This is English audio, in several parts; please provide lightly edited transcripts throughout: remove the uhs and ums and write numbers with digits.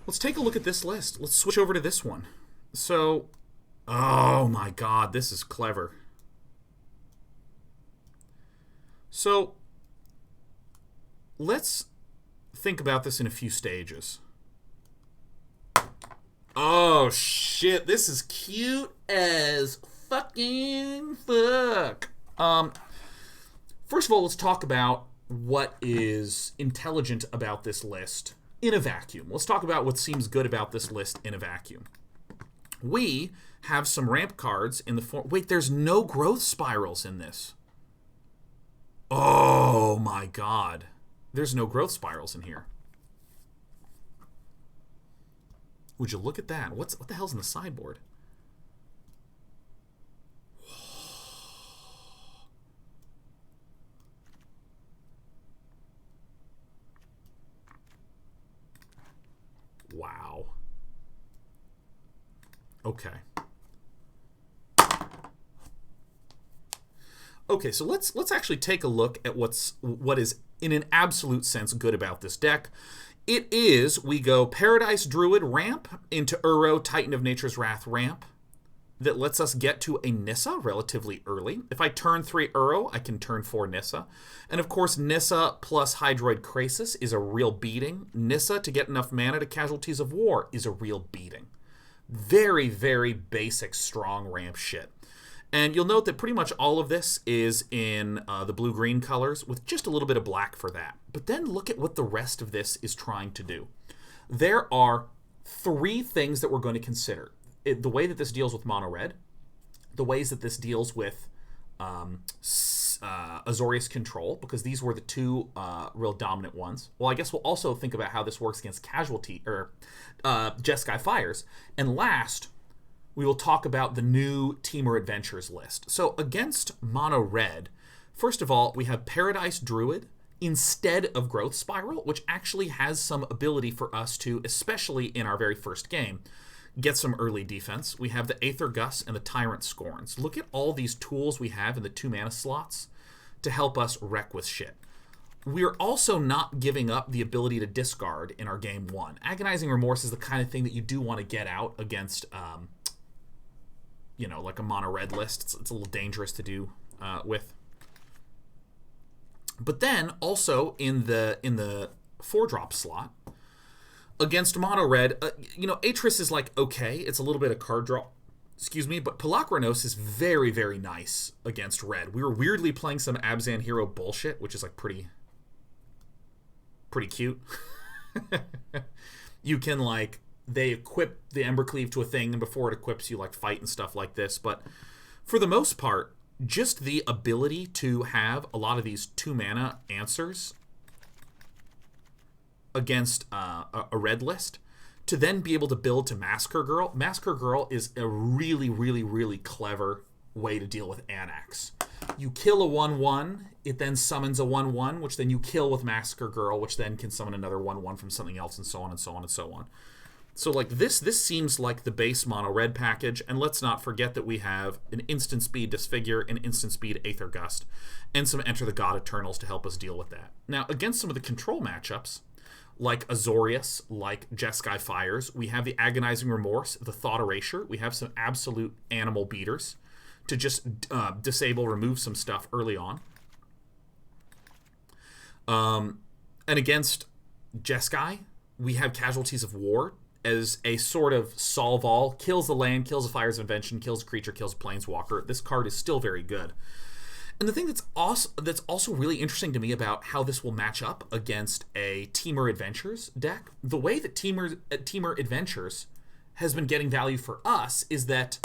Let's take a look at this list. Let's switch over to this one. So, oh my god, this is clever. So, let's think about this in a few stages. Oh shit, this is cute as fucking fuck. First of all, let's talk about what is intelligent about this list in a vacuum. Let's talk about what seems good about this list in a vacuum. We have some ramp cards in the form... Wait, there's no growth spirals in this. Oh my god. There's no growth spirals in here. Would you look at that? What the hell's in the sideboard? Wow. Okay. Okay, so let's actually take a look at what is in an absolute sense good about this deck. It is, we go Paradise Druid ramp into Uro Titan of Nature's Wrath ramp that lets us get to a Nissa relatively early. If I turn 3 Uro, I can turn 4 Nissa. And of course, Nissa plus Hydroid Krasis is a real beating. Nissa, to get enough mana to Casualties of War, is a real beating. Very, very basic, strong ramp shit. And you'll note that pretty much all of this is in the blue-green colors with just a little bit of black for that. But then look at what the rest of this is trying to do. There are 3 things that we're going to consider. The way that this deals with mono-red, the ways that this deals with Azorius Control, because these were the 2 real dominant ones. Well, I guess we'll also think about how this works against Casualty, or Jeskai Fires. And last, we will talk about the new Temur Adventures list. So against mono-red, first of all, we have Paradise Druid instead of Growth Spiral, which actually has some ability for us to, especially in our very first game, get some early defense. We have the Aether Gust and the Tyrant Scorns. Look at all these tools we have in the 2 mana slots to help us wreck with shit. We're also not giving up the ability to discard in our game 1. Agonizing Remorse is the kind of thing that you do want to get out against, you know, like a mono-red list. It's a little dangerous to do with. But then, also in the 4-drop slot, against mono-red, you know, Atris is like, okay, it's a little bit of card draw, excuse me, but Polukranos is very, very nice against red. We were weirdly playing some Abzan Hero bullshit, which is like pretty cute. You can, like, they equip the Embercleave to a thing, and before it equips, you, like, fight and stuff like this. But for the most part, just the ability to have a lot of these 2-mana answers against a red list, to then be able to build to Massacre Girl. Massacre Girl is a really, really, really clever way to deal with Anax. You kill a 1/1, it then summons a 1/1, which then you kill with Massacre Girl, which then can summon another 1/1 from something else, and so on and so on and so on. So, like, this seems like the base mono-red package, and let's not forget that we have an instant speed Disfigure, an instant speed Aether Gust, and some Enter the God Eternals to help us deal with that. Now, against some of the control matchups, like Azorius, like Jeskai Fires, we have the Agonizing Remorse, the Thought Erasure. We have some absolute animal beaters to just disable, remove some stuff early on. And against Jeskai, we have Casualties of War as a sort of solve-all. Kills the land, kills the Fires of Invention, kills a creature, kills a Planeswalker. This card is still very good. And the thing that's also really interesting to me about how this will match up against a Temur Adventures deck, the way that Temur Adventures has been getting value for us is that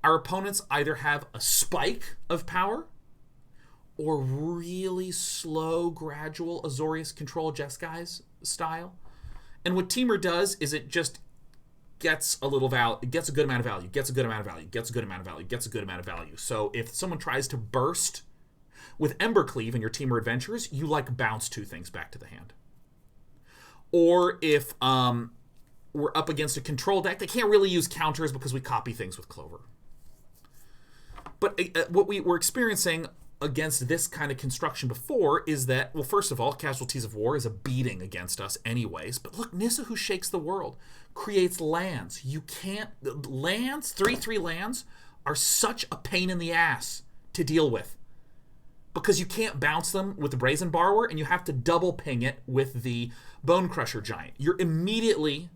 our opponents either have a spike of power or really slow, gradual Azorius Control Jeskai's style. And what Temur does is it just gets a little value, it gets a good amount of value, gets a good amount of value, gets a good amount of value, gets a good amount of value. So if someone tries to burst with Embercleave in your Temur Adventures, you, like, bounce 2 things back to the hand. Or if we're up against a control deck, they can't really use counters because we copy things with Clover. But what we're experiencing against this kind of construction before is that, well, first of all, Casualties of War is a beating against us anyways. But look, Nissa, who shakes the world, creates lands. You can't... Lands, 3/3 lands, are such a pain in the ass to deal with. Because you can't bounce them with the Brazen Borrower, and you have to double ping it with the Bone Crusher Giant. You're immediately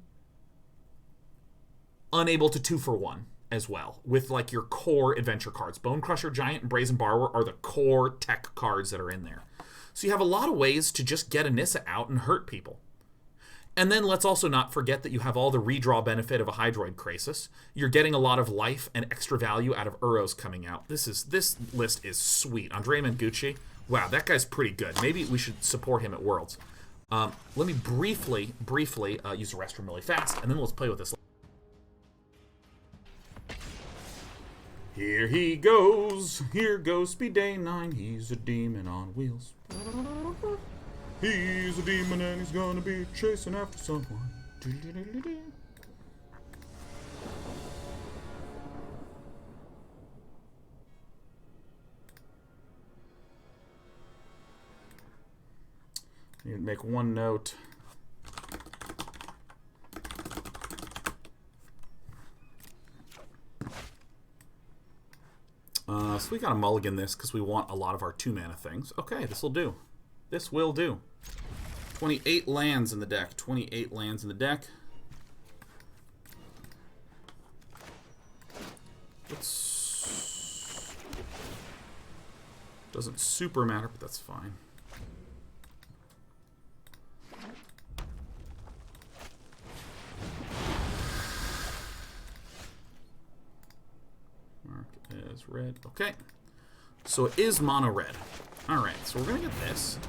unable to 2-for-1 as well, with like your core adventure cards. Bone Crusher Giant and Brazen Borrower are the core tech cards that are in there. So you have a lot of ways to just get a Nissa out and hurt people. And then let's also not forget that you have all the redraw benefit of a Hydroid Krasis. You're getting a lot of life and extra value out of Uros coming out. This list is sweet. Andre Mengucci, wow, that guy's pretty good. Maybe we should support him at Worlds. Let me briefly use the restroom really fast, and then let's play with this. Here he goes. Here goes Speed Day 9. He's a demon on wheels. He's a demon and he's gonna be chasing after someone. I need to make one note. So we gotta mulligan this because we want a lot of our 2-mana things. Okay, this will do. This will do. 28 lands in the deck. 28 lands in the deck. Doesn't super matter, but that's fine. Mark as red. Okay. So it is mono red. Alright, so we're going to get this.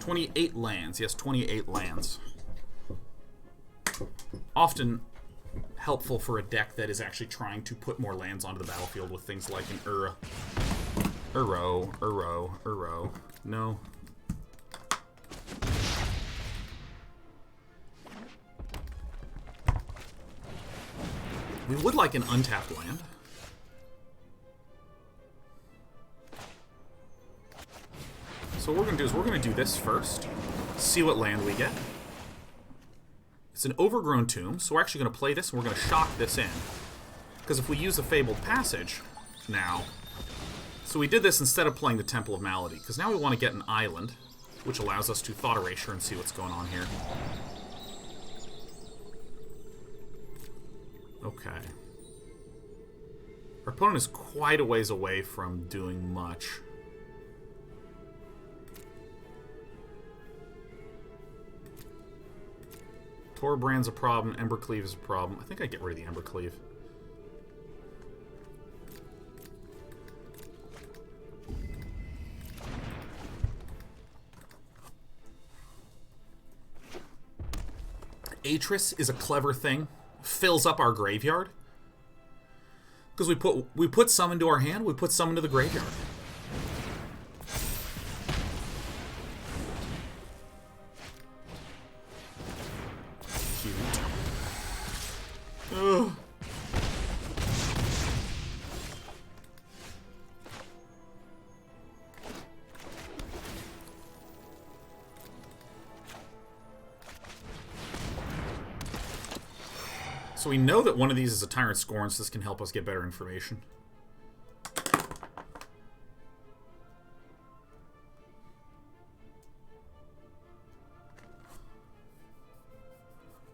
28 lands. Yes, 28 lands. Often helpful for a deck that is actually trying to put more lands onto the battlefield with things like an Uro. No. We would like an untapped land. So what we're going to do is we're going to do this first, see what land we get. It's an Overgrown Tomb, so we're actually going to play this and we're going to shock this in. Because if we use a Fabled Passage now, so we did this instead of playing the Temple of Malady, because now we want to get an island, which allows us to Thought Erasure and see what's going on here. Okay. Our opponent is quite a ways away from doing much. Torbrand's a problem, Embercleave is a problem. I think I get rid of the Embercleave. Atris is a clever thing. Fills up our graveyard. Because we put some into our hand, we put some into the graveyard. Ugh. So we know that one of these is a Tyrant Scorn, so this can help us get better information.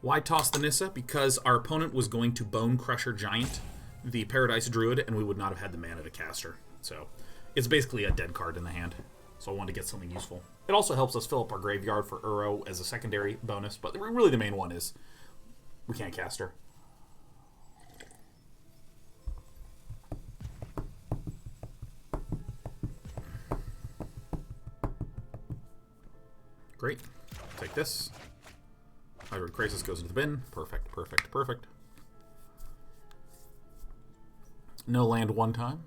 Why toss the Nissa? Because our opponent was going to Bone Crusher Giant the Paradise Druid, and we would not have had the mana to cast her. So it's basically a dead card in the hand. So I wanted to get something useful. It also helps us fill up our graveyard for Uro as a secondary bonus, but really the main one is we can't cast her. Great. Take this. Hydroid Krasis goes into the bin. Perfect, perfect, perfect. No land one time.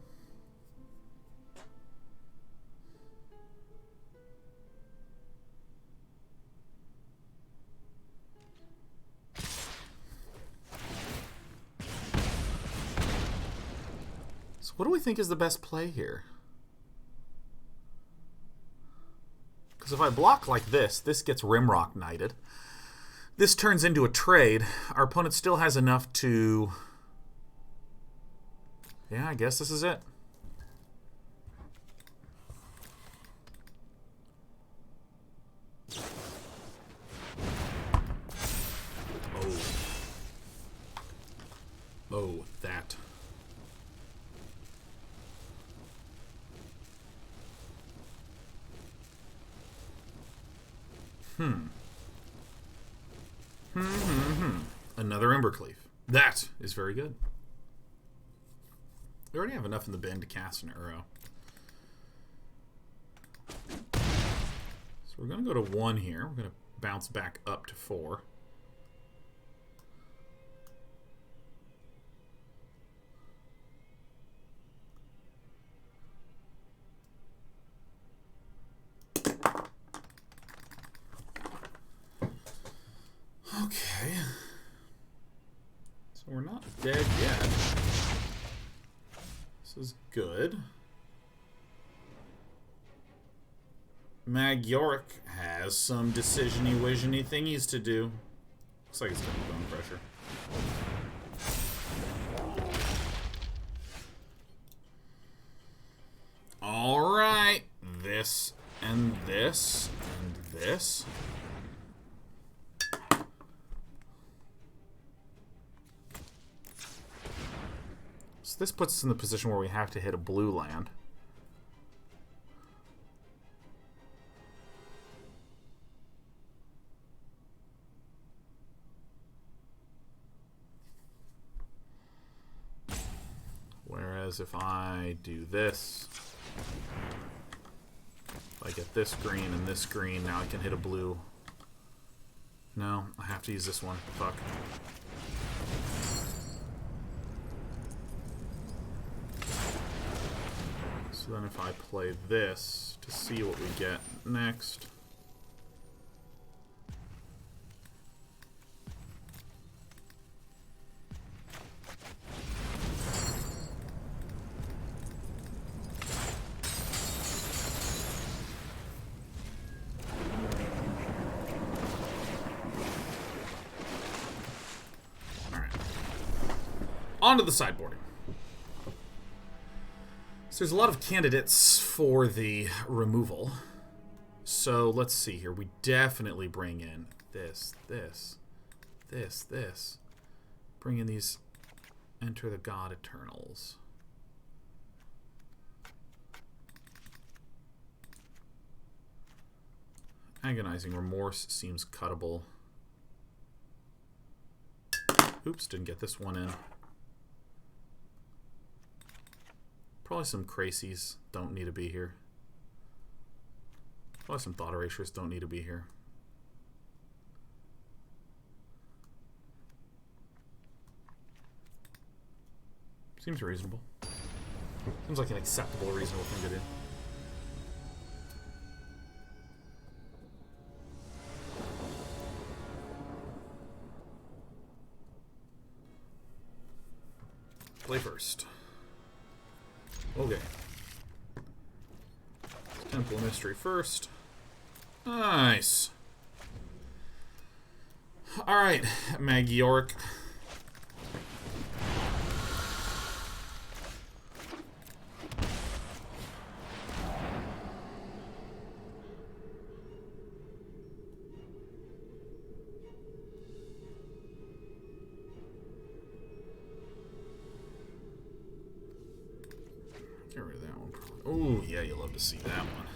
So what do we think is the best play here? Because if I block like this, this gets Rimrock Knighted. This turns into a trade. Our opponent still has enough to... Yeah, I guess this is it. Oh, that. Another Embercleave. That is very good. We already have enough in the bin to cast an Uro. So we're going to go to 1 here. We're going to bounce back up to 4. Okay. So we're not dead yet. This is good. Mag Yorick has some decisiony wisiony thingies to do. Looks like it's going to be bone pressure. Alright. This and this and this. So this puts us in the position where we have to hit a blue land. Whereas if I do this, if I get this green and this green, now I can hit a blue. No, I have to use this one. Fuck. So then if I play this to see what we get next. Alright. On to the sideboarding. So there's a lot of candidates for the removal. So let's see here. We definitely bring in this. Bring in these Enter the God Eternals. Agonizing Remorse seems cuttable. Oops, didn't get this one in. Probably some Krasis don't need to be here. Probably some Thought Erasures don't need to be here. Seems reasonable. Seems like an acceptable, reasonable thing to do. Play first. Okay. Temple Mystery first. Nice. Alright, Mag Yorick. Get rid of that one. Oh, yeah, you love to see that one.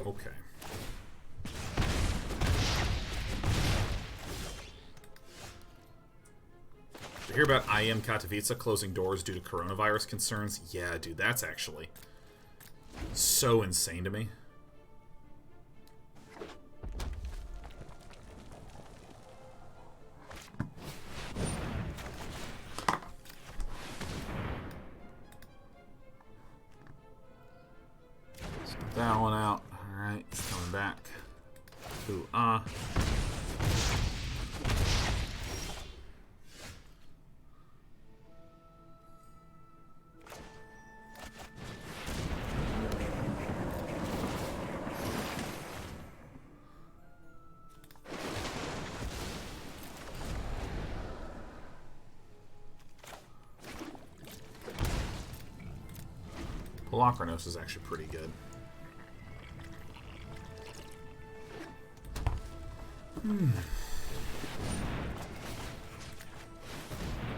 Okay. Did you hear about I Am Katowice closing doors due to coronavirus concerns? Yeah, dude, that's actually so insane to me. That one out. Alright, it's coming back. Ooh, Polukranos is actually pretty good.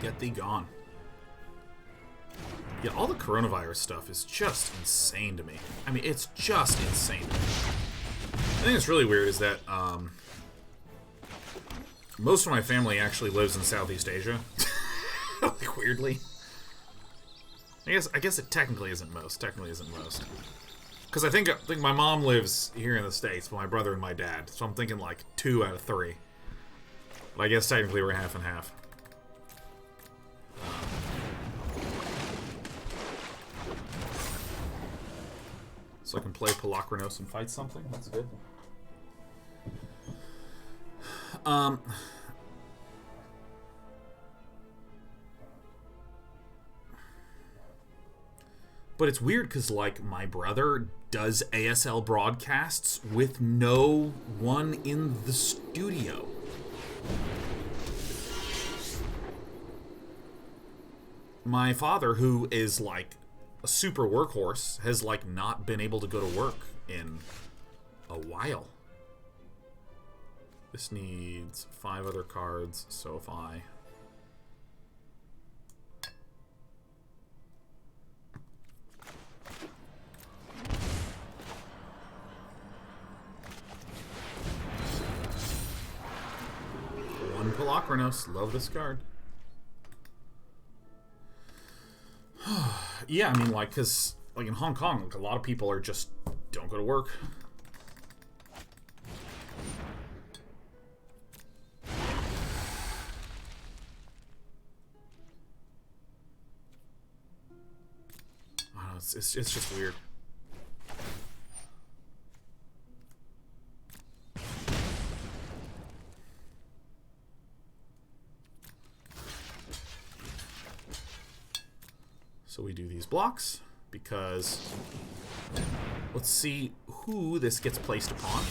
Get thee gone. Yeah, all the coronavirus stuff is just insane to me. I mean, it's just insane to me. I think it's really weird is that most of my family actually lives in Southeast Asia. Like, weirdly. I guess it technically isn't most. Because I think my mom lives here in the States, but my brother and my dad. So I'm thinking like 2 out of 3. But I guess technically we're half and half. So I can play Polukranos and fight something. That's good. But it's weird because, like, my brother does ASL broadcasts with no one in the studio. My father, who is, like, a super workhorse, has, like, not been able to go to work in a while. This needs 5 other cards, so if I... One Polukranos. Love this card. Yeah, I mean, like, because, like, in Hong Kong, like, a lot of people are just don't go to work. I don't know, it's just weird. So we do these blocks, because let's see who this gets placed upon.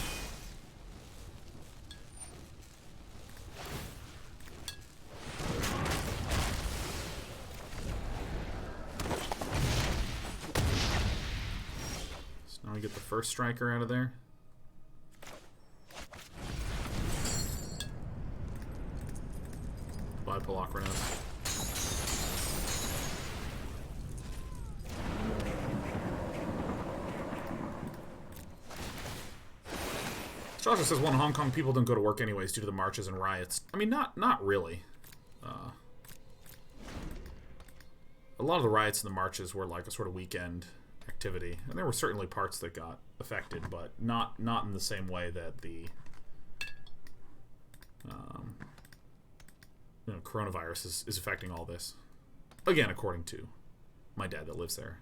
So now we get the first striker out of there. By Polukranos. Joshua says, "One, Hong Kong people don't go to work anyways due to the marches and riots." I mean, not really. A lot of the riots and the marches were like a sort of weekend activity, and there were certainly parts that got affected, but not in the same way that the coronavirus is affecting all this. Again, according to my dad that lives there.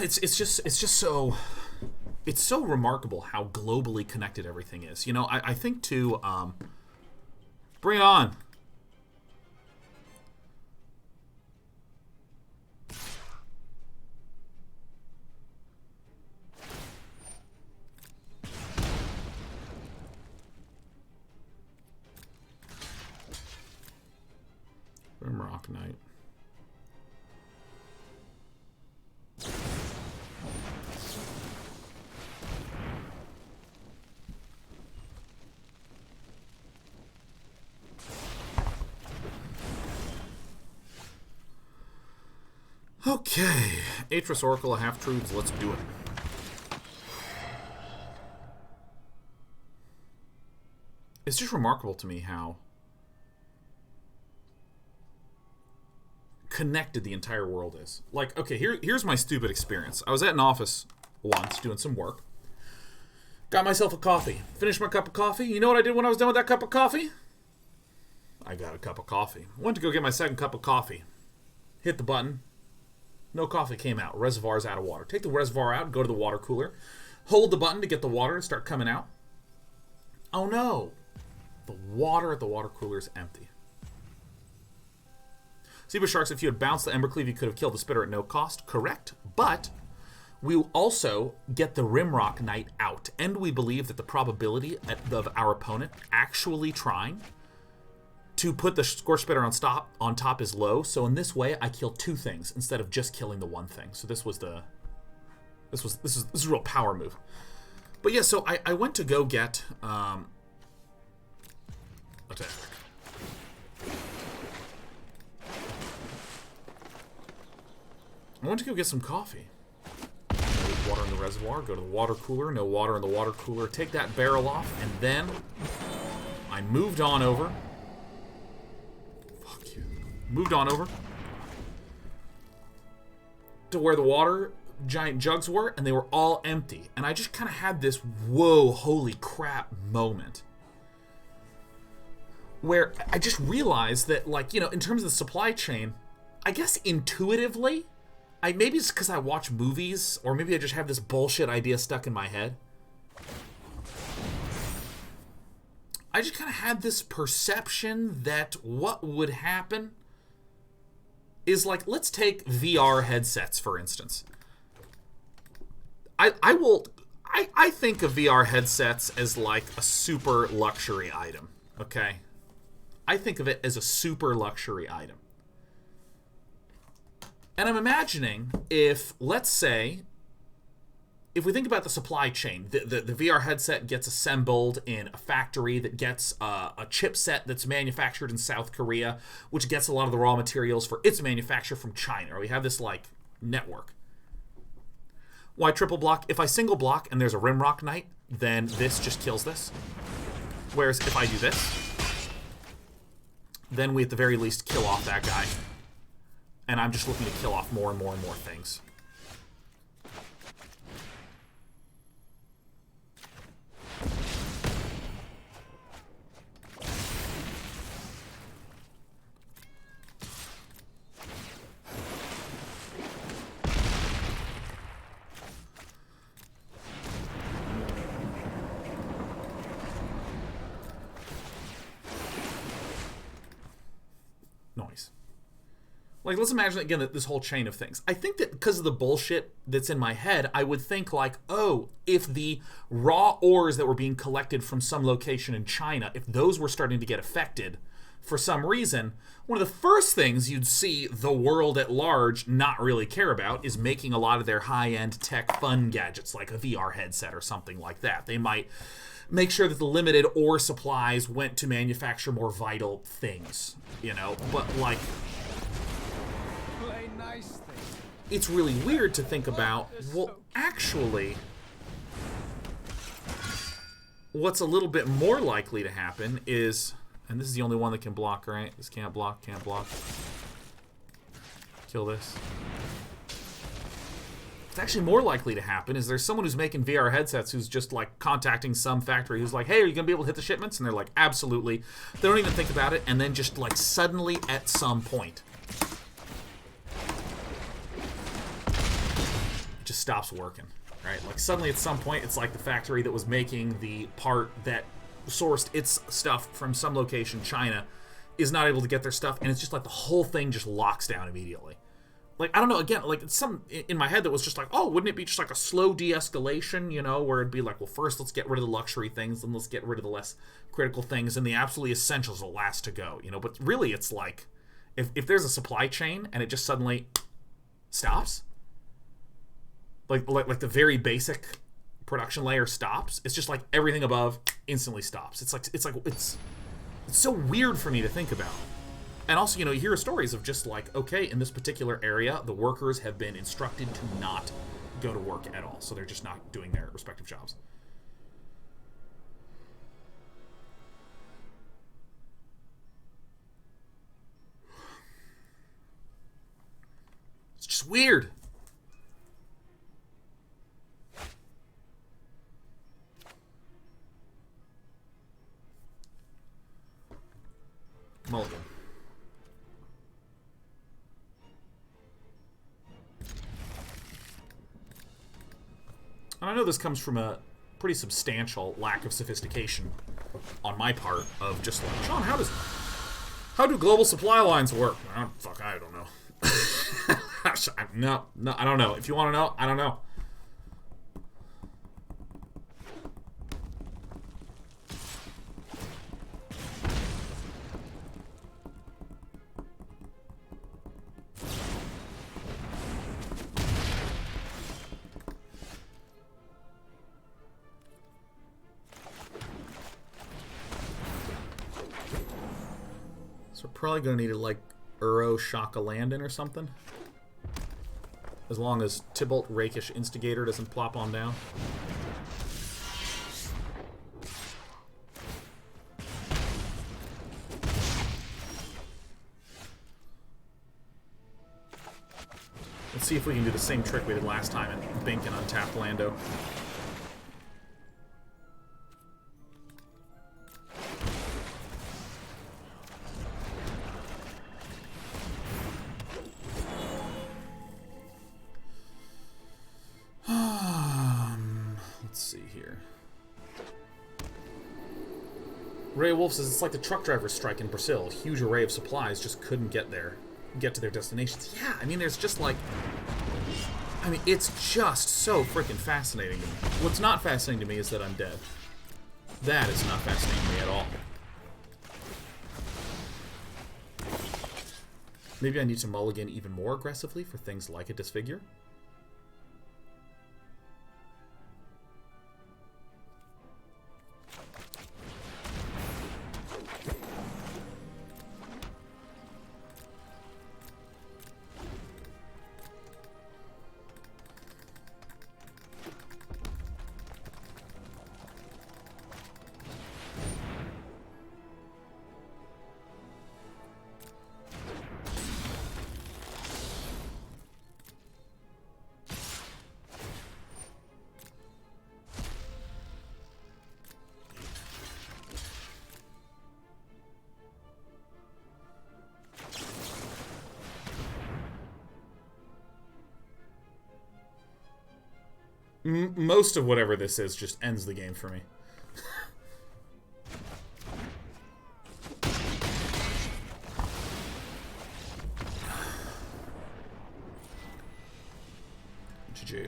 It's just so remarkable how globally connected everything is. You know, I think too. Bring it on. Rock Knight. Okay, Atris Oracle of Half-Truths, let's do it. It's just remarkable to me how connected the entire world is. Like, okay, here's my stupid experience. I was at an office once doing some work. Got myself a coffee. Finished my cup of coffee. You know what I did when I was done with that cup of coffee? I got a cup of coffee. Went to go get my second cup of coffee. Hit the button. No coffee came out. Reservoir's out of water. Take the reservoir out, go to the water cooler. Hold the button to get the water to start coming out. Oh no! The water at the water cooler is empty. Zebra Sharks, if you had bounced the Embercleave, you could have killed the Spitter at no cost. Correct. But We also get the Rimrock Knight out, and we believe that the probability of our opponent actually trying to put the Scorch Spitter on top is low. So in this way, I kill 2 things instead of just killing the 1 thing. So this is a real power move. But yeah, so I went to go get attack. I went to go get some coffee. Water in the reservoir, go to the water cooler, no water in the water cooler, take that barrel off, and then I moved on over. Fuck you. Moved on over to where the water giant jugs were, and they were all empty. And I just kind of had this, whoa, holy crap moment. Where I just realized that, like, you know, in terms of the supply chain, I guess intuitively, maybe it's because I watch movies, or maybe I just have this bullshit idea stuck in my head. I just kind of had this perception that what would happen is, like, let's take VR headsets, for instance. I think of VR headsets as, like, a super luxury item, okay? I think of it as a super luxury item. And I'm imagining if, let's say, if we think about the supply chain, the VR headset gets assembled in a factory that gets a chipset that's manufactured in South Korea, which gets a lot of the raw materials for its manufacture from China. Or we have this, like, network. Why triple block? If I single block and there's a Rimrock Knight, then this just kills this. Whereas if I do this, then we at the very least kill off that guy. And I'm just looking to kill off more and more and more things. Noise. Like, let's imagine, again, that this whole chain of things. I think that because of the bullshit that's in my head, I would think, like, oh, if the raw ores that were being collected from some location in China, if those were starting to get affected for some reason, one of the first things you'd see the world at large not really care about is making a lot of their high-end tech fun gadgets, like a VR headset or something like that. They might make sure that the limited ore supplies went to manufacture more vital things, you know? But, like, it's really weird to think about, well, actually, what's a little bit more likely to happen is, and this is the only one that can block, right? This can't block, can't block. Kill this. What's actually more likely to happen is there's someone who's making VR headsets who's just, like, contacting some factory who's like, hey, are you going to be able to hit the shipments? And they're like, absolutely. They don't even think about it, and then just, like, suddenly at some point, just stops working, right? Like, suddenly at some point, it's like the factory that was making the part that sourced its stuff from some location, China, is not able to get their stuff, and it's just like the whole thing just locks down immediately. Like, I don't know, again, like, it's some in my head that was just like, oh, wouldn't it be just like a slow de-escalation, you know, where it'd be like, well, first let's get rid of the luxury things, then let's get rid of the less critical things, and the absolutely essentials will last to go, you know? But really, it's like, if there's a supply chain and it just suddenly stops, like the very basic production layer stops, it's just like everything above instantly stops. It's so weird for me to think about. And also, you know, you hear stories of just like, okay, in this particular area, the workers have been instructed to not go to work at all, so they're just not doing their respective jobs. It's just weird. Mulligan. And I know this comes from a pretty substantial lack of sophistication on my part of just like, Sean, how do global supply lines work? I don't know. No, I don't know. If you want to know, I don't know. So probably going to need to, like, Uro shock a land in or something. As long as Tybalt Rakish Instigator doesn't plop on down. Let's see if we can do the same trick we did last time and bink an untapped Lando. Let's see here. Ray Wolf says it's like the truck driver's strike in Brazil. A huge array of supplies just couldn't get to their destinations. Yeah, I mean, there's just like... I mean, it's just so freaking fascinating to me. What's not fascinating to me is that I'm dead. That is not fascinating to me at all. Maybe I need to mulligan even more aggressively for things like a Disfigure. Most of whatever this is just ends the game for me. GG.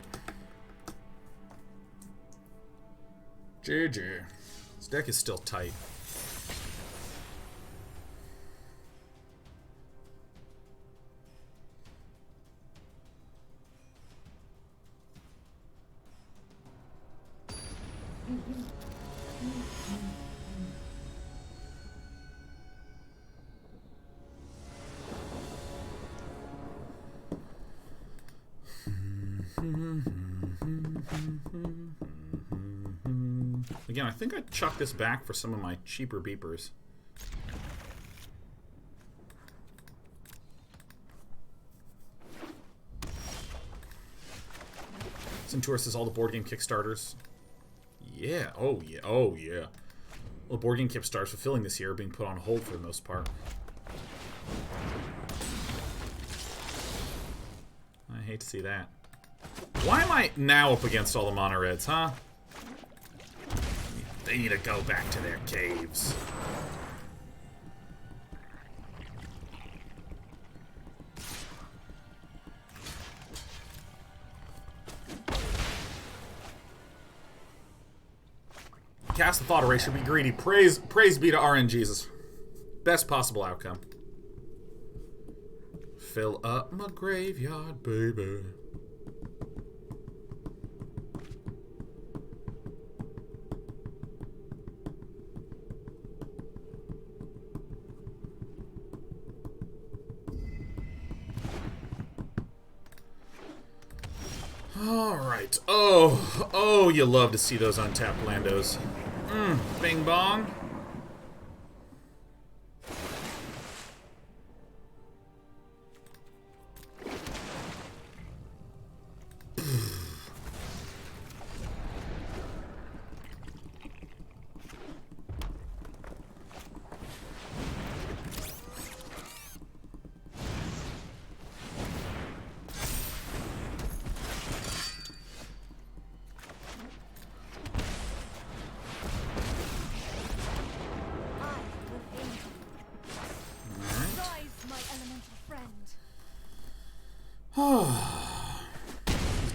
GG. This deck is still tight. Again, I think I'd chuck this back for some of my cheaper beepers. Centaur says all the board game Kickstarters. Yeah, oh yeah, oh yeah. Well, board game Kickstarters fulfilling this year are being put on hold for the most part. I hate to see that. Why am I now up against all the mono reds, huh? They need to go back to their caves. Cast the Thought Erasure, be greedy. Praise be to RNGesus. Best possible outcome. Fill up my graveyard, baby. Alright. Oh, you love to see those untapped Landos. Bing bong.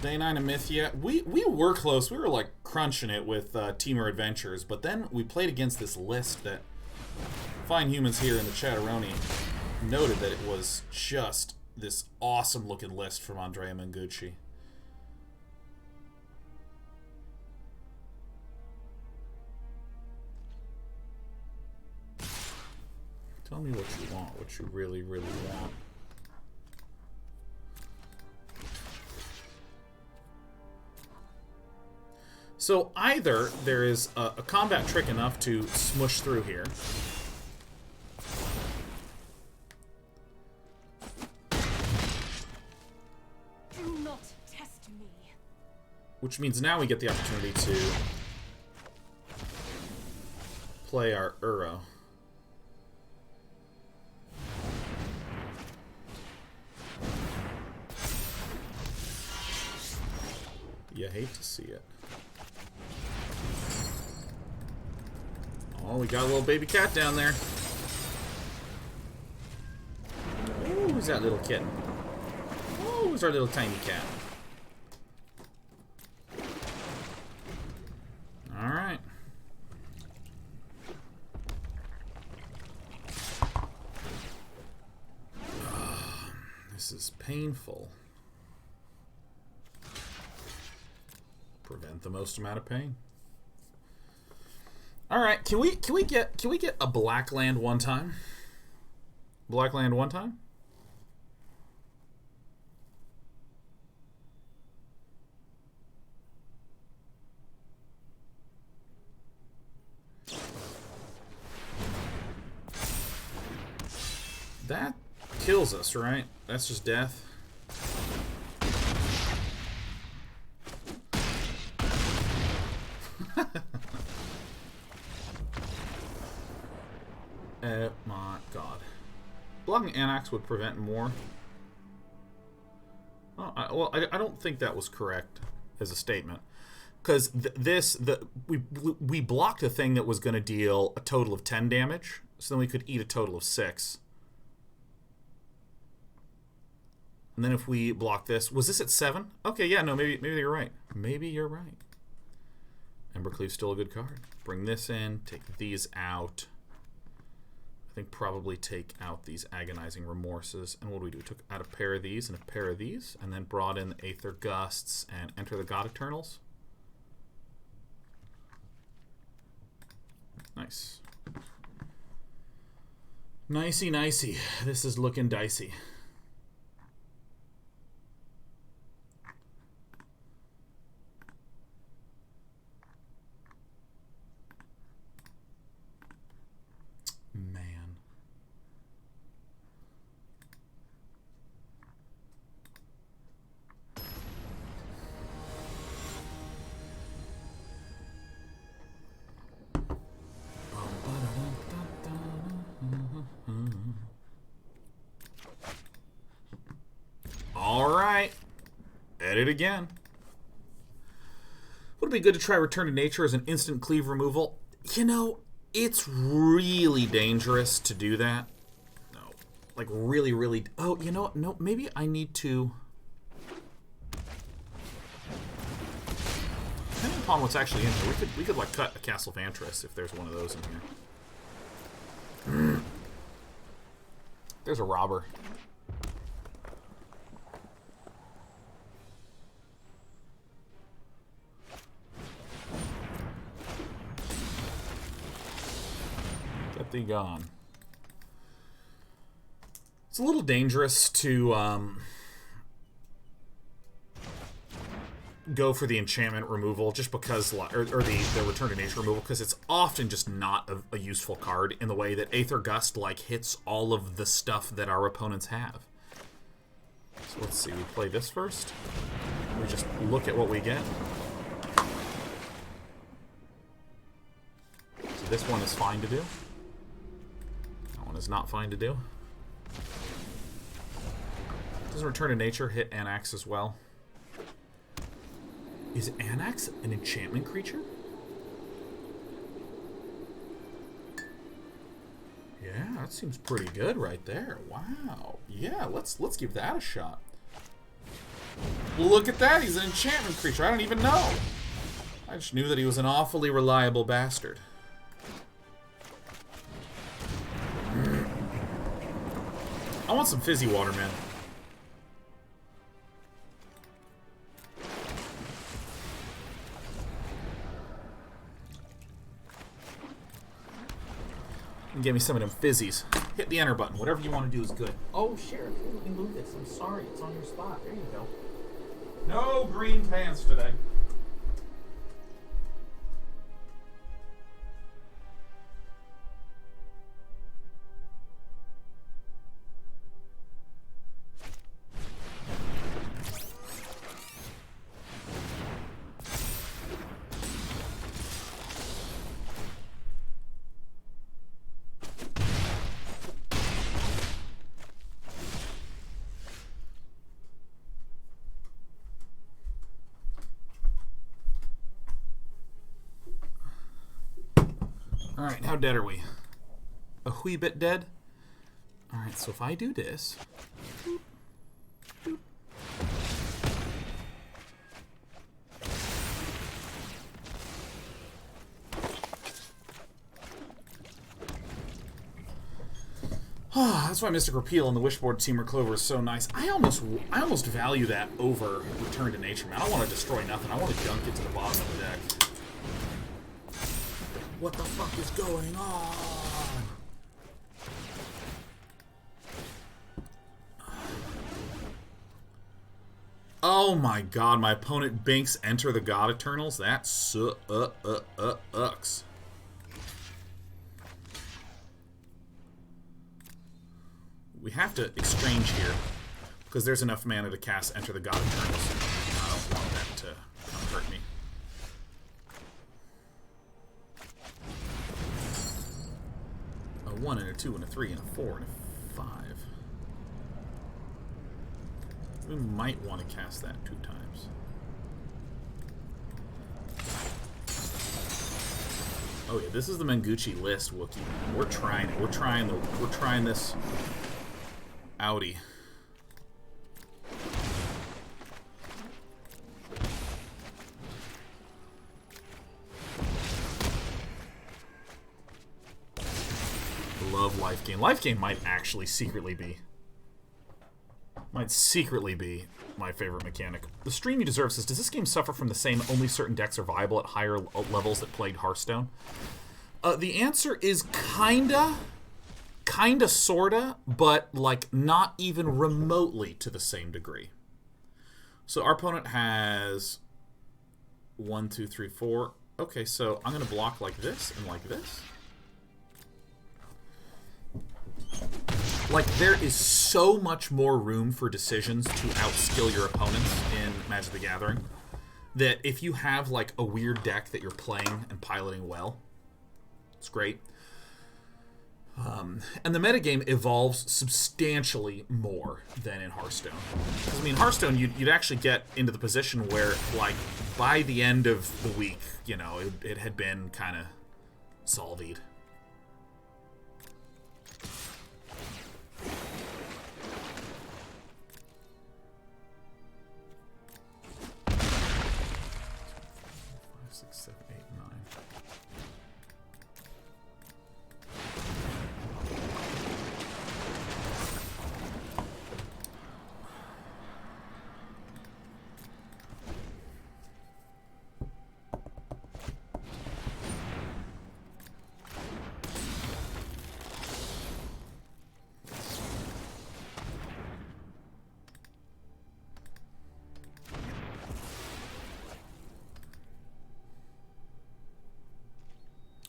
Day 9 of Mythia. We were close. We were like crunching it with Teamer Adventures, but then we played against this list that fine humans here in the Chatteroni noted that it was just this awesome looking list from Andrea Mengucci. Tell me what you want, what you really, really want. So either there is a combat trick enough to smush through here. Do not test me. Which means now we get the opportunity to play our Uro. You hate to see it. Oh, we got a little baby cat down there. Ooh, who's that little kitten? Oh, who's our little tiny cat? Alright. This is painful. Prevent the most amount of pain. All right, can we get a black land one time? Black land one time? That kills us, right? That's just death. Oh my god. Blocking Anax would prevent more. Oh, I don't think that was correct as a statement. Because we blocked a thing that was going to deal a total of 10 damage, so then we could eat a total of 6. And then if we block this, was this at 7? Okay, yeah, no, maybe you're right. Maybe you're right. Embercleave's still a good card. Bring this in, take these out. I think probably take out these Agonizing Remorses. And what do we do? We took out a pair of these and a pair of these, and then brought in the Aether Gusts and Enter the God Eternals. Nice. Nicey, nicey. This is looking dicey. Man. All right. Edit again. Would it be good to try Return to Nature as an instant cleave removal? You know, it's really dangerous to do that. No. Like, really, really... Oh, you know what? No, maybe I need to... Depending upon what's actually in here, we could like, cut a Castle of Atris if there's one of those in here. There's a robber. Get thee gone. It's a little dangerous to go for the enchantment removal just because, or the Return to Nature removal, because it's often just not a useful card in the way that Aether Gust like hits all of the stuff that our opponents have. So let's see, we play this first. We just look at what we get. So this one is fine to do. That one is not fine to do. Doesn't Return to Nature hit Anax as well? Is Anax an enchantment creature? Yeah, that seems pretty good right there. Wow. Yeah, let's give that a shot. Look at that, he's an enchantment creature. I don't even know. I just knew that he was an awfully reliable bastard. I want some fizzy water, man. And give me some of them fizzies. Hit the enter button. Whatever you want to do is good. Oh, Sheriff, you can move this. I'm sorry. It's on your spot. There you go. No green pants today. Alright, how dead are we? A wee bit dead? Alright, so if I do this... That's why Mystic Repeal and the Wishboard Teamer Clover is so nice. I almost value that over Return to Nature, man. I don't want to destroy nothing. I want to junk it to the bottom of the deck. What the fuck is going on? Oh my god, my opponent binks Enter the God Eternals? That sucks. We have to exchange here, because there's enough mana to cast Enter the God Eternals. I don't want that to hurt me. A 1 and a 2 and a 3 and a 4 and a 5. We might want to cast that 2 times. Oh yeah, this is the Mengucci list, Wookie. We're trying it. We're trying this outie. Love Life Gain. Life Gain might actually secretly be my favorite mechanic. The Stream You Deserve says, does this game suffer from the same only certain decks are viable at higher levels that plagued Hearthstone? The answer is kinda, sorta, but like not even remotely to the same degree. So our opponent has 1, 2, 3, 4. Okay, so I'm gonna block like this and like this. Like, there is so much more room for decisions to outskill your opponents in Magic the Gathering that if you have, like, a weird deck that you're playing and piloting well, it's great. And the metagame evolves substantially more than in Hearthstone. Because, I mean, Hearthstone, you'd actually get into the position where, like, by the end of the week, you know, it had been kind of solvied.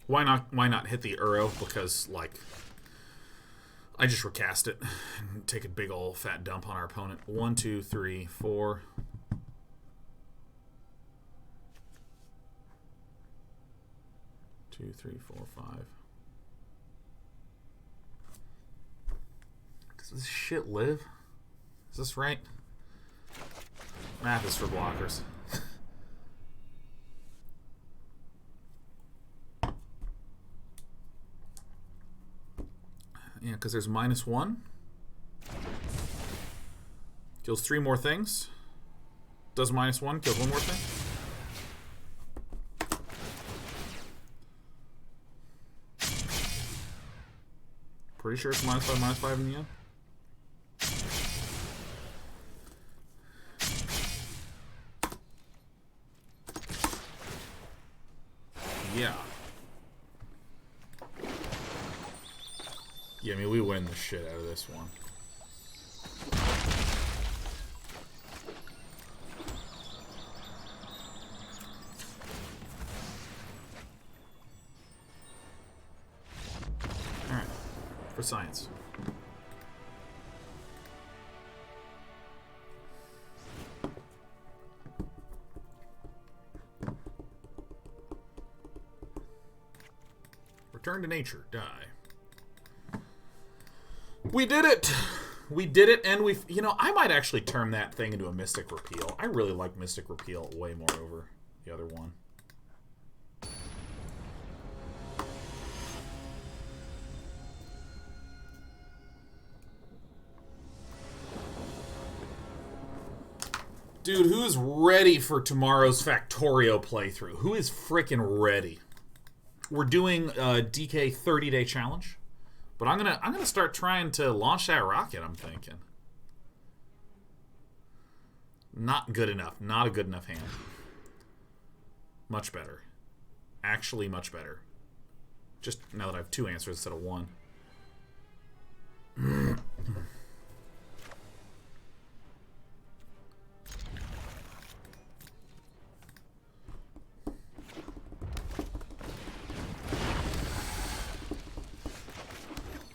Why not hit the Uro? Because, like, I just recast it and take a big old fat dump on our opponent. 1, 2, 3, 4. Two, 3, 4, 5. Does this shit live? Is this right? Math is for blockers. Yeah, because there's -1. Kills 3 more things. Does -1, kills 1 more thing. Pretty sure it's -5, -5 in the end. Yeah. Yeah, I mean, we win the shit out of this one. Alright. For science. Return to nature. Die. We did it! We did it, and we... You know, I might actually turn that thing into a Mystic Repeal. I really like Mystic Repeal way more over the other one. Dude, who is ready for tomorrow's Factorio playthrough? Who is freaking ready? We're doing a DK 30-day challenge. But I'm gonna start trying to launch that rocket, I'm thinking. Not good enough. Not a good enough hand. Much better. Actually much better. Just now that I have 2 answers instead of 1.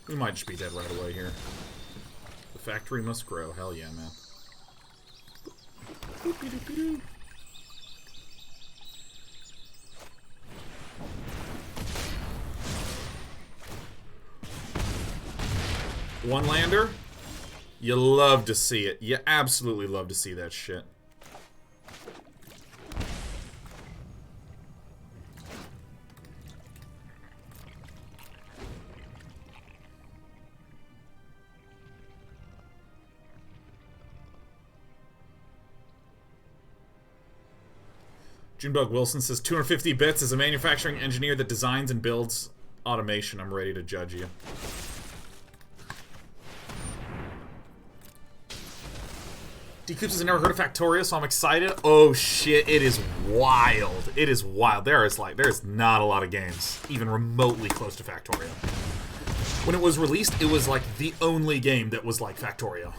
We might just be dead right away here. The factory must grow. Hell yeah, man. One lander? You love to see it. You absolutely love to see that shit. Junebug Wilson says 250 bits as a manufacturing engineer that designs and builds automation. I'm ready to judge you. D-Coops has never heard of Factorio, so I'm excited. Oh shit, it is wild. It is wild. There's not a lot of games even remotely close to Factorio. When it was released, it was like the only game that was like Factorio.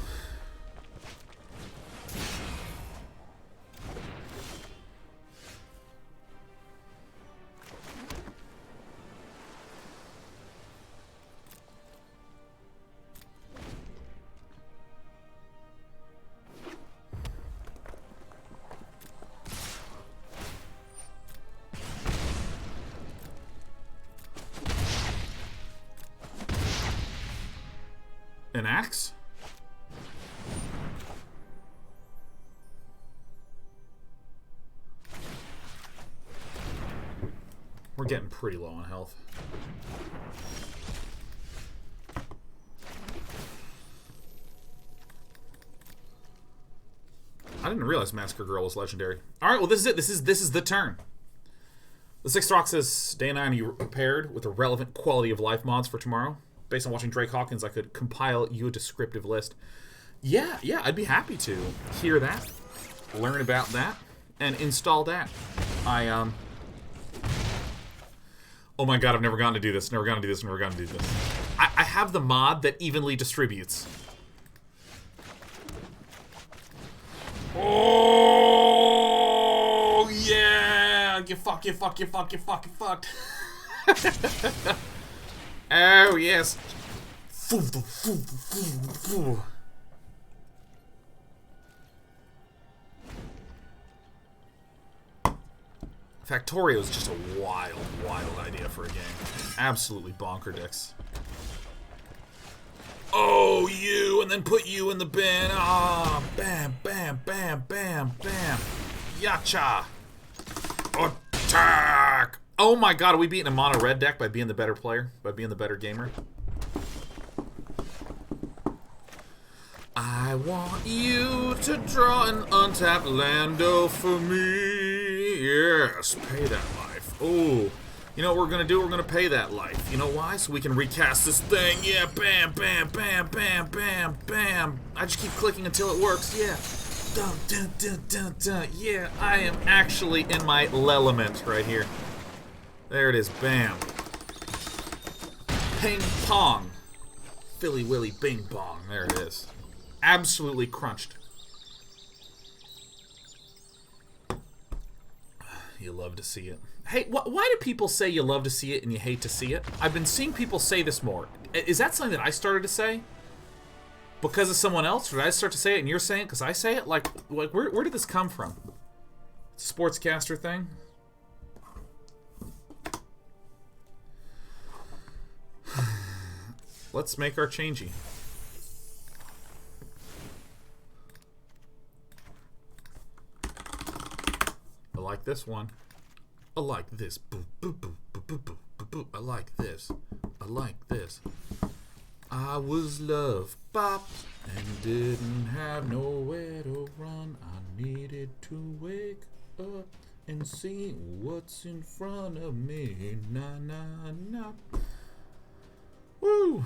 An axe? We're getting pretty low on health. I didn't realize Massacre Girl was legendary. Alright, well this is it. This is the turn. The Sixth Rock says, Day and I, are you prepared with the relevant quality of life mods for tomorrow? Based on watching Drake Hawkins, I could compile you a descriptive list. Yeah, I'd be happy to hear that, learn about that, and install that. Oh my god, I've never gotten to do this, never gotten to do this. I have the mod that evenly distributes. Oh, yeah! Get fucked. Oh, yes. Factorio is just a wild idea for a game. Absolutely bonkerdicks. Oh, you, and then put you in the bin. Ah, bam, bam, bam, bam, bam. Yacha. Attack. Oh my god, are we beating a mono red deck by being the better player? By being the better gamer? I want you to draw an untapped lando for me. Yes, pay that life. Oh, you know what we're gonna do? We're gonna pay that life. You know why? So we can recast this thing. Yeah, bam, bam, bam, bam, bam, bam. I just keep clicking until it works. Yeah. Dun, dun, dun, dun, dun. Yeah, I am actually in my element right here. There it is. Bam. Ping pong. Philly Willy Bing Bong. There it is. Absolutely crunched. You love to see it. Hey, why do people say you love to see it and you hate to see it? I've been seeing people say this more. Is that something that I started to say? Because of someone else? Or did I start to say it and you're saying it because I say it? Like where did this come from? Sportscaster thing? Let's make our changey. I like this one. I like this. Boo, boo, boo, boo, boo, boo, boo, boo. I like this. I like this. I was love bop and didn't have nowhere to run. I needed to wake up and see what's in front of me. Na na na. Woo!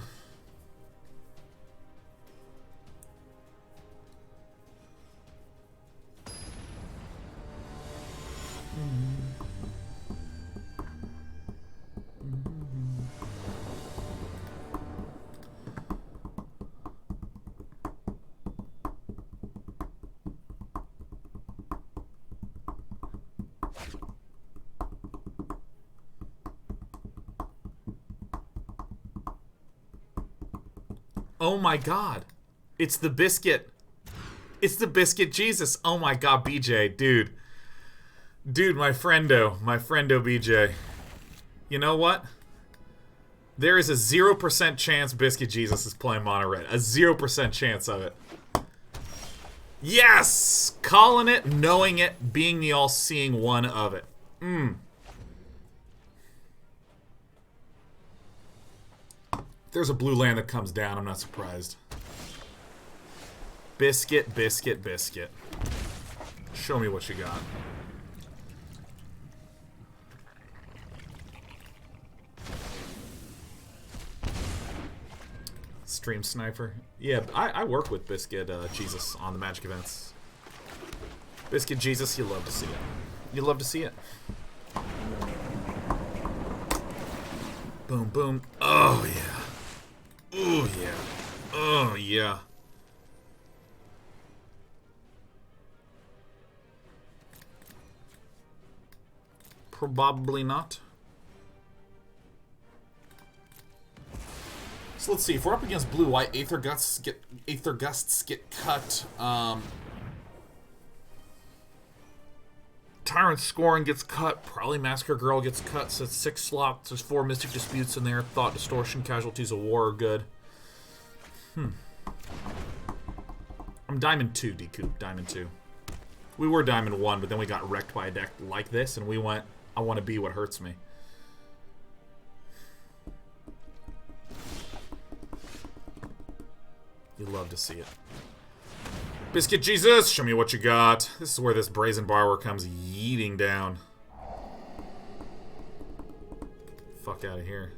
Oh my god. It's the biscuit. It's the biscuit Jesus. Oh my god, BJ. Dude. Dude, my friendo. My friendo BJ. You know what? There is a 0% chance Biscuit Jesus is playing mono red. A 0% chance of it. Yes! Calling it, knowing it, being the all-seeing one of it. If there's a blue land that comes down, I'm not surprised. Biscuit, biscuit, biscuit. Show me what you got. Stream Sniper. Yeah, I work with Biscuit Jesus on the Magic events. Biscuit Jesus, you love to see it. You love to see it. Boom, boom. Oh, yeah. Oh, yeah. Oh, yeah. Probably not. So let's see. If we're up against blue-white, Aether Gusts get cut. Tyrant Scorn gets cut. Probably Massacre Girl gets cut. So it's 6 slots. There's 4 Mystic Disputes in there. Thought Distortion, Casualties of War are good. I'm Diamond 2, D-Coop. Diamond 2. We were Diamond 1, but then we got wrecked by a deck like this, and we went, I want to be what hurts me. You love to see it. Biscuit Jesus, show me what you got. This is where this Brazen Borrower comes yeeting down. Fuck out of here.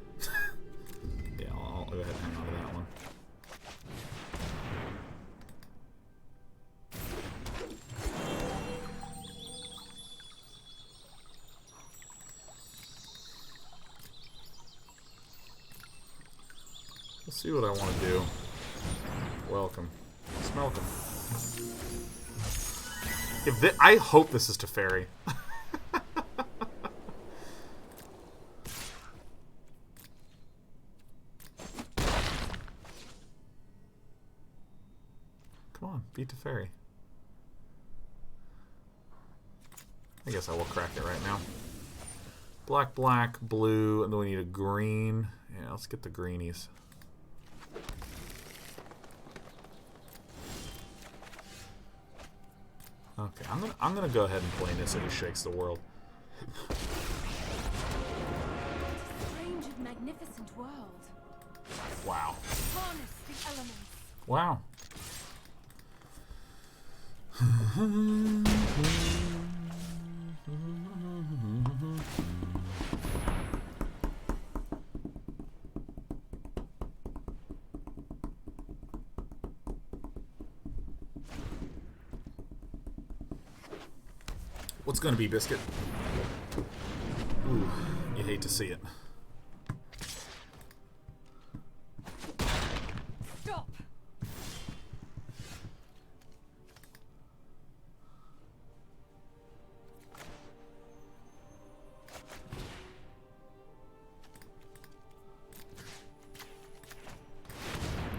Yeah, I'll go ahead and hang on to that one. Let's see what I want to do. Welcome. Smelcome. I hope this is Teferi. Come on, beat Teferi. I guess I will crack it right now. Black, black, blue, and then we need a green. Yeah, let's get the greenies. Okay, I'm gonna go ahead and play Nissa who shakes the world. Strange and magnificent world. Wow. Harness the elements. Wow. What's gonna be, Biscuit? Ooh, you hate to see it.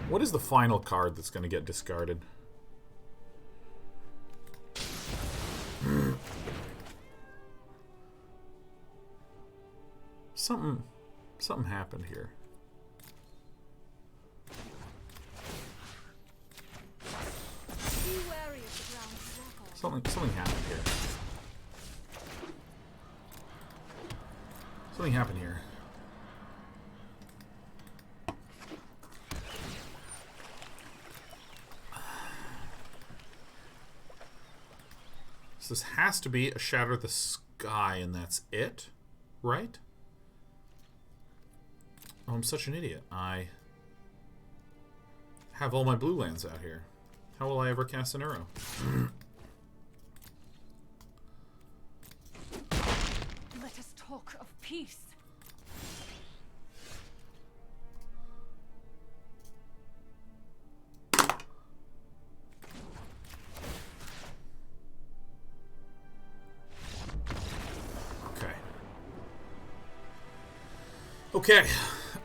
What is the final card that's going to get discarded? Something happened here. Be wary of the ground you walk on. Something happened here. Something happened here. So this has to be a Shatter the Sky, and that's it, right? Oh, I'm such an idiot. I have all my blue lands out here. How will I ever cast an arrow? Let us talk of peace.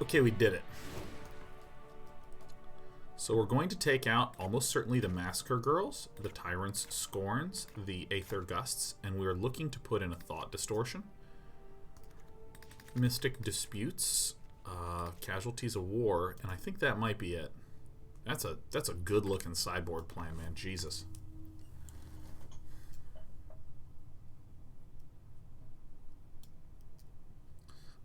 Okay, we did it. So we're going to take out almost certainly the Massacre Girls, the Tyrant's Scorns, the Aether Gusts, and we're looking to put in a Thought Distortion. Mystic Disputes, Casualties of War, and I think that might be it. That's a good looking sideboard plan, man. Jesus.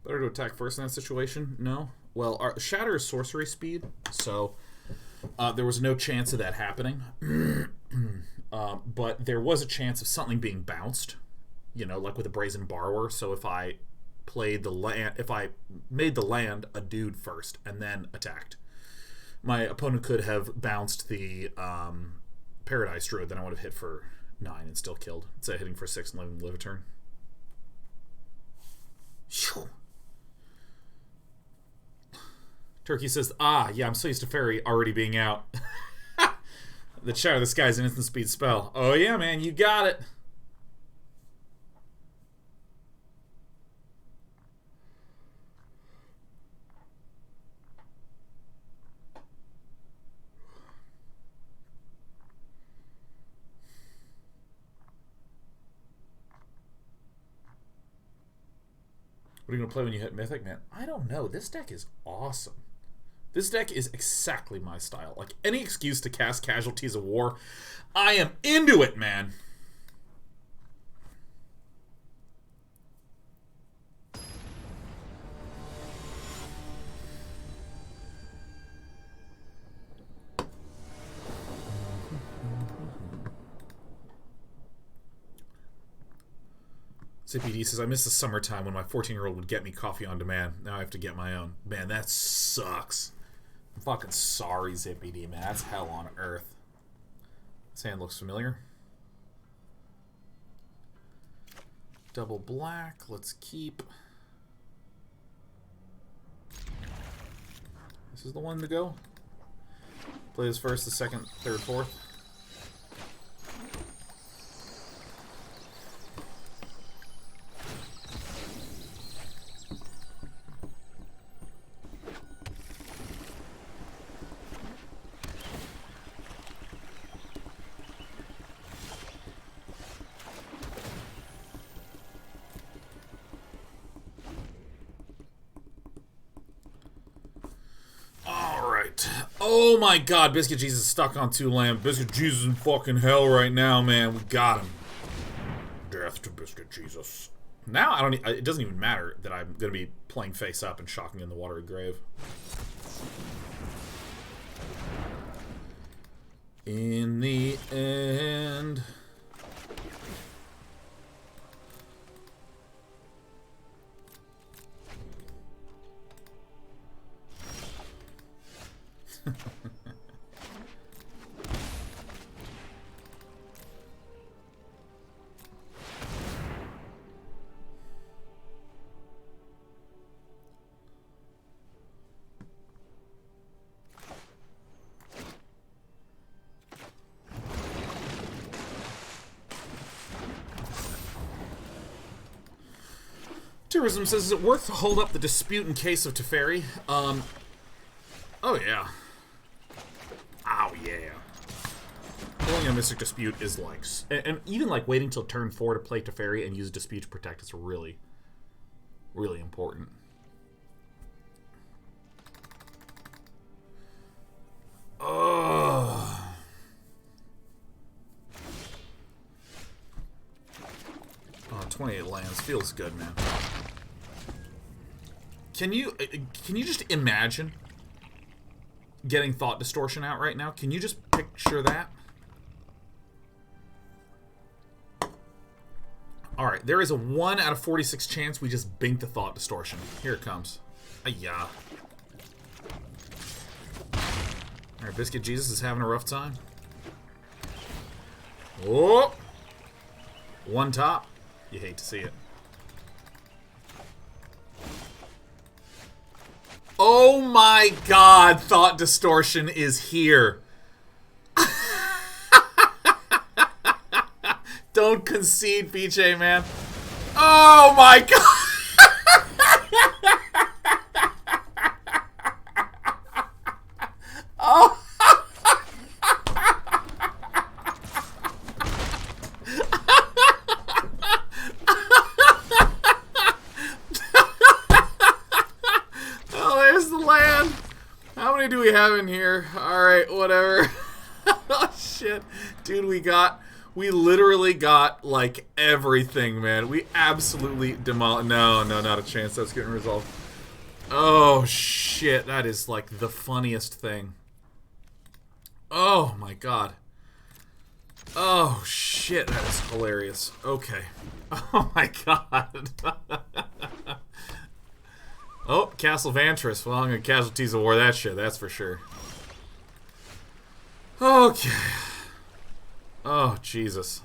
Better to attack first in that situation? No. Well, our Shatter is sorcery speed, so there was no chance of that happening. But there was a chance of something being bounced, you know, like with a Brazen Borrower. So if I played the land, if I made the land a dude first and then attacked, my opponent could have bounced the Paradise Druid. Then I would have hit for 9 and still killed instead of hitting for 6 and letting him live a turn. Phew. Turkey says, yeah, I'm so used to Fairy already being out. The Shatter the Sky is an instant speed spell. Oh yeah, man, you got it. What are you going to play when you hit Mythic, man? I don't know. This deck is awesome. This deck is exactly my style. Like, any excuse to cast Casualties of War, I am into it, man. CPD says, I miss the summertime when my 14-year-old would get me coffee on demand. Now I have to get my own. Man, that sucks. I'm fucking sorry, ZPD, man. That's hell on earth. This hand looks familiar. Double black. Let's keep. This is the one to go. Play this first, the second, third, fourth. Oh my god, Biscuit Jesus is stuck on 2 land. Biscuit Jesus is in fucking hell right now, man. We got him. Death to Biscuit Jesus. Now I don't. It doesn't even matter that I'm going to be playing face up and shocking in the Watery Grave. In the end. Tourism says, is it worth to hold up the dispute in case of Teferi? Oh yeah. yeah. Pulling a Mystic Dispute is like... And even like waiting till turn 4 to play Teferi and use Dispute to protect is really, really important. Oh... 28 lands feels good, man. Can you just imagine getting Thought Distortion out right now? Can you just picture that? Alright, there is a 1 out of 46 chance we just bink the Thought Distortion. Here it comes. Ayah. Alright, Biscuit Jesus is having a rough time. Oh! One top. You hate to see it. Oh my god, Thought Distortion is here. Don't concede, BJ, man. Oh my god. Oh. Do we have in here? Alright, whatever. Oh shit. Dude, we literally got like everything, man. We absolutely demolished. No, not a chance. That's getting resolved. Oh shit, that is like the funniest thing. Oh my god. Oh shit, that is hilarious. Okay. Oh my god. Oh, Castle Vantris. Well, I'm gonna Casualties of War that shit, that's for sure. Okay. Oh, Jesus.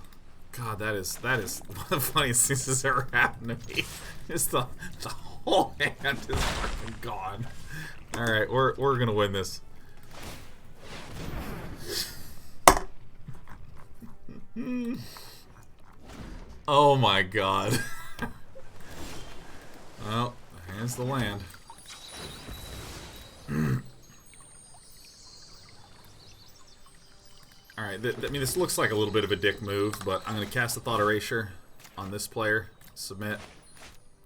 God, that is one of the funniest things that's ever happened to me. Just the whole hand is fucking gone. Alright, we're gonna win this. Oh my god. Well, there's the land. Alright, I mean, this looks like a little bit of a dick move, but I'm going to cast the Thought Erasure on this player. Submit.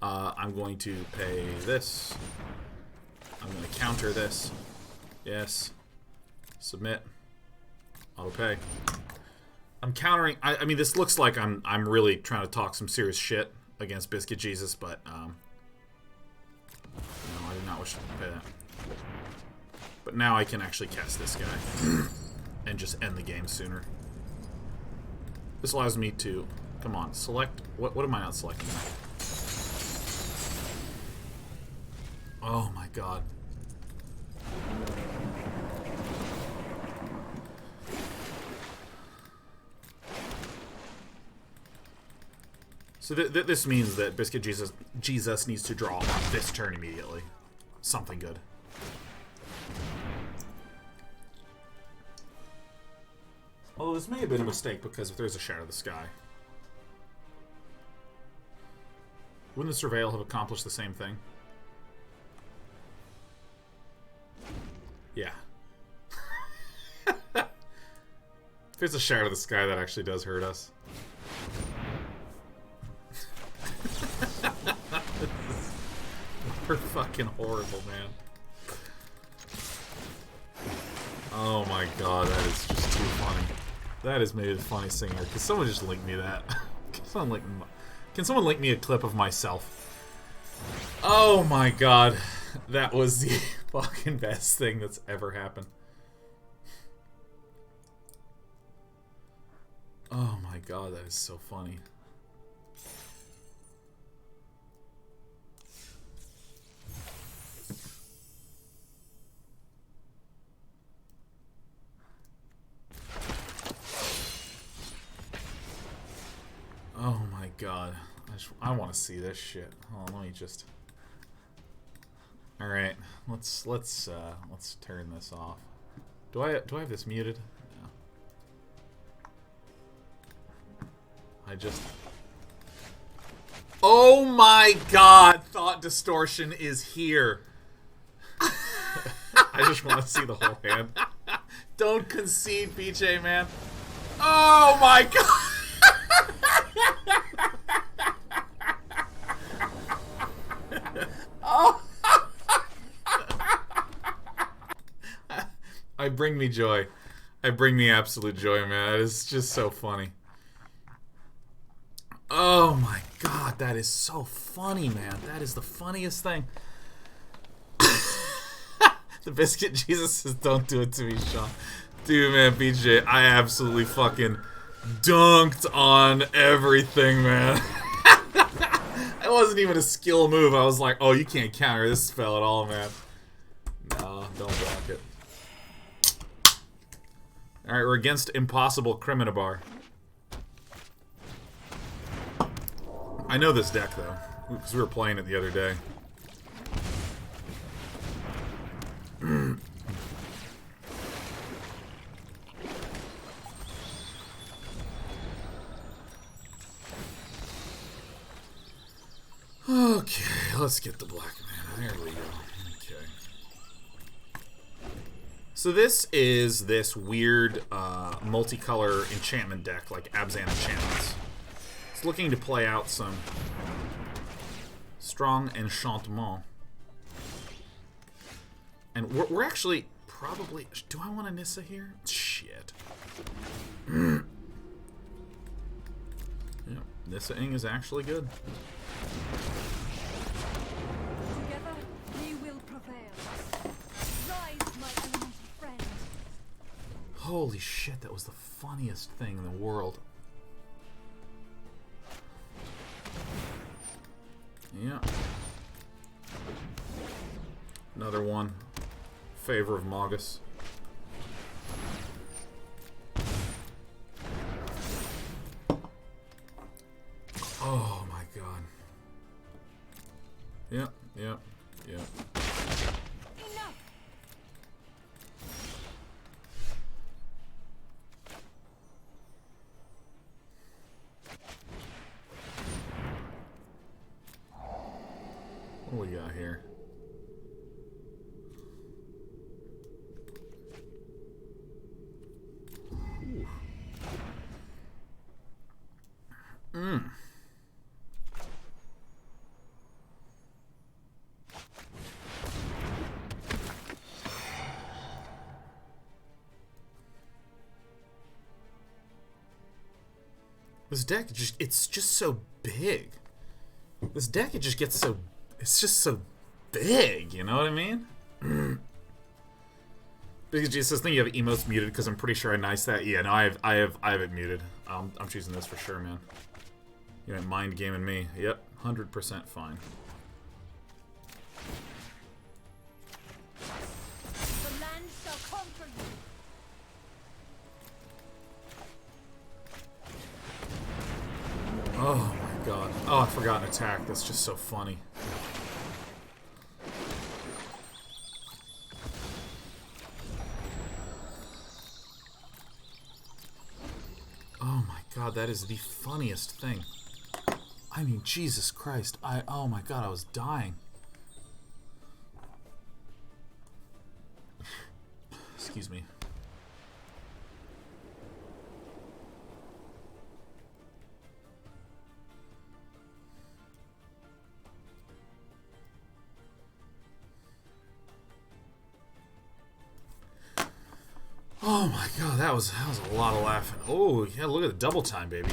I'm going to pay this. I'm going to counter this. Yes. Submit. Auto pay. I'm countering. I mean, this looks like I'm really trying to talk some serious shit against Biscuit Jesus, but no, I did not wish to pay that. But now I can actually cast this guy and just end the game sooner. This allows me to, come on, select. What am I not selecting? Oh my god. So this means that Biscuit Jesus needs to draw on this turn immediately. Something good. Although this may have been a mistake because if there's a Shadow of the Sky. Wouldn't the Surveil have accomplished the same thing? Yeah. If it's a Shadow of the Sky, that actually does hurt us. We're fucking horrible, man. Oh my god, that is just too funny. That is maybe the funniest thing here. Can someone just link me that? Can someone link me a clip of myself? Oh my god. That was the fucking best thing that's ever happened. Oh my god, that is so funny. Oh my god. I want to see this shit. Hold on, let me just... Alright, let's turn this off. Do I have this muted? No. I just... Oh my god! Thought Distortion is here! I just want to see the whole hand. Don't concede, BJ, man. Oh my god! Oh. I bring me joy. I bring me absolute joy, man. It's just so funny. Oh my god, that is so funny, man. That is the funniest thing. The Biscuit Jesus says, don't do it to me, Sean. Dude, man, BJ, I absolutely fucking dunked on everything, man. It wasn't even a skill move. I was like, oh, you can't counter this spell at all, man. No, don't block it. Alright, we're against Impossible Criminobar. I know this deck, though, because we were playing it the other day. Okay, let's get the black mana. There we go. Okay. So this is this weird multicolor enchantment deck, like Abzan enchantments. It's looking to play out some strong enchantement. And we're actually probably... Do I want a Nissa here? Shit. Yeah, Nissa-ing is actually good. Together we will prevail. Rise, my elemental friend. Holy shit, that was the funniest thing in the world. Yeah. Another one. Favor of Magus. Oh my god. Yep, yep, yep. Enough. What do we got here? This deck it's just so big. This deck it just gets so it's just so big, you know what I mean? Because Jesus says, think you have emotes muted because I'm pretty sure I nice that. Yeah, no, I have it muted. I'm choosing this for sure, man. You ain't mind gaming me. Yep, 100% fine. The land shall conquer you. Oh my god. Oh, I forgot an attack. That's just so funny. Oh my god, that is the funniest thing. I mean, Jesus Christ. Oh my god, I was dying. Excuse me. Oh my god, that was a lot of laughing. Oh, yeah, look at the double time, baby.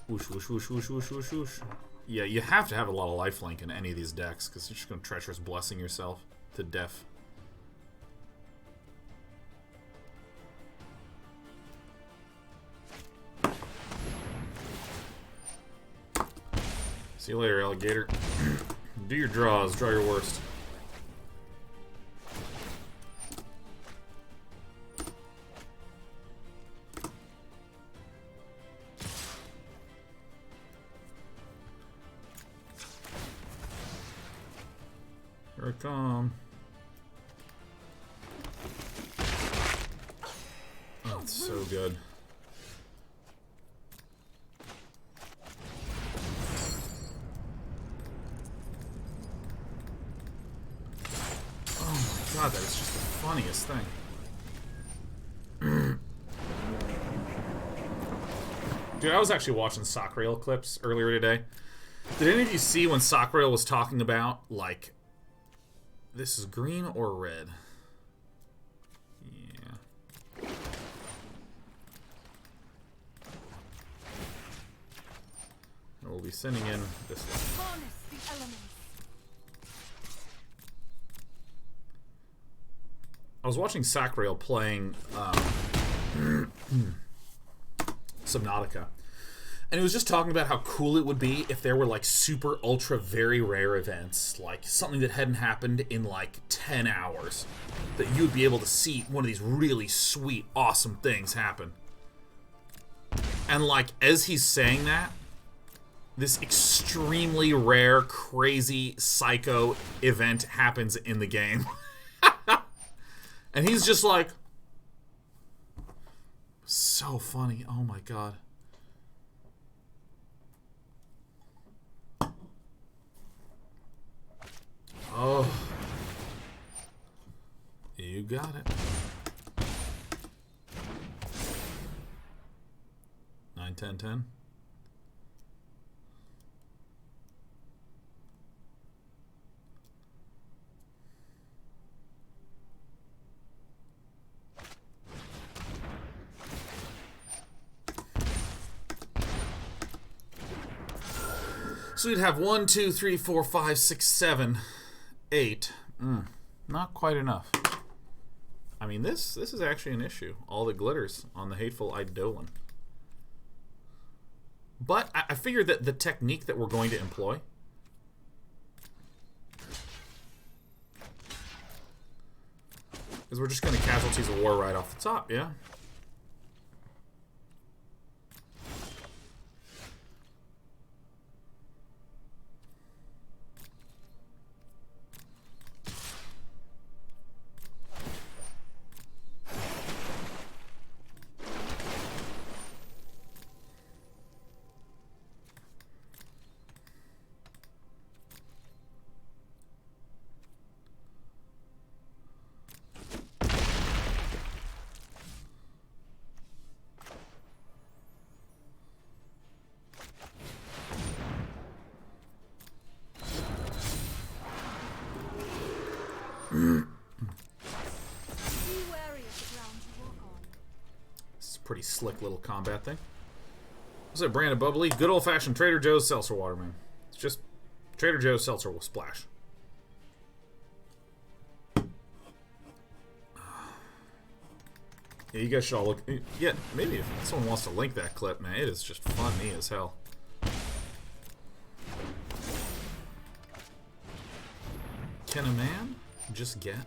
Whoosh, whoosh, whoosh, whoosh, whoosh, whoosh, whoosh. Yeah, you have to have a lot of lifelink in any of these decks, because you're just going to Treacherous Blessing yourself to death. See you later, alligator. Do your draws, draw your worst. Here I come. Oh, it's so good. God, that is just the funniest thing. Dude, I was actually watching Sacriel clips earlier today. Did any of you see when Sacriel was talking about, like, this is green or red? Yeah. And we'll be sending in this one. Harness the elements. I was watching Sacriel playing Subnautica, and it was just talking about how cool it would be if there were like super ultra very rare events, like something that hadn't happened in like 10 hours, that you would be able to see one of these really sweet, awesome things happen. And like, as he's saying that, this extremely rare, crazy, psycho event happens in the game. And he's just like, so funny. Oh my god. Oh. You got it. 9, 10, 10. So we'd have 1, 2, 3, 4, 5, 6, 7, 8. Not quite enough. I mean, this is actually an issue. All the glitters on the Hateful Eidolon. But I figured that the technique that we're going to employ is we're just going to Casualties of War right off the top, yeah? Pretty slick little combat thing. What's that brand of bubbly? Good old-fashioned Trader Joe's seltzer water, man. It's just Trader Joe's seltzer with splash. Yeah, you guys should all look. Yeah, maybe if someone wants to link that clip, man, it is just funny as hell. Can a man just get?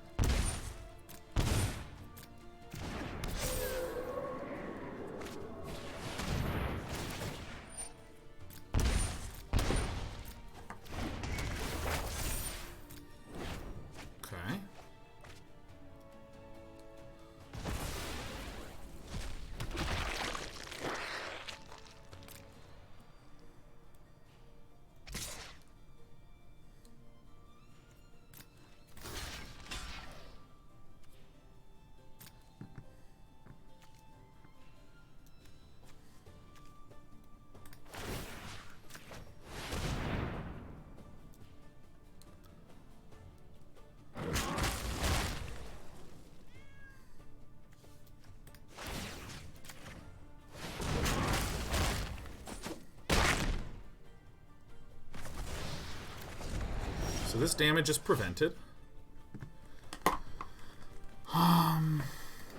So this damage is prevented.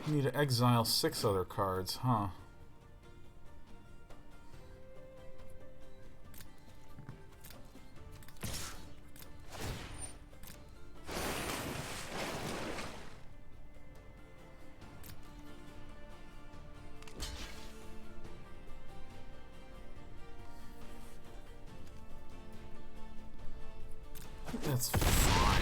Need to exile 6 other cards, huh? That's fine.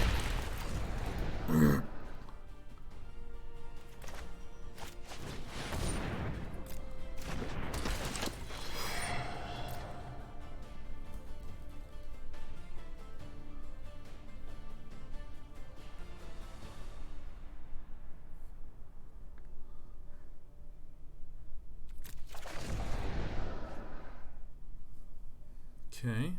Okay.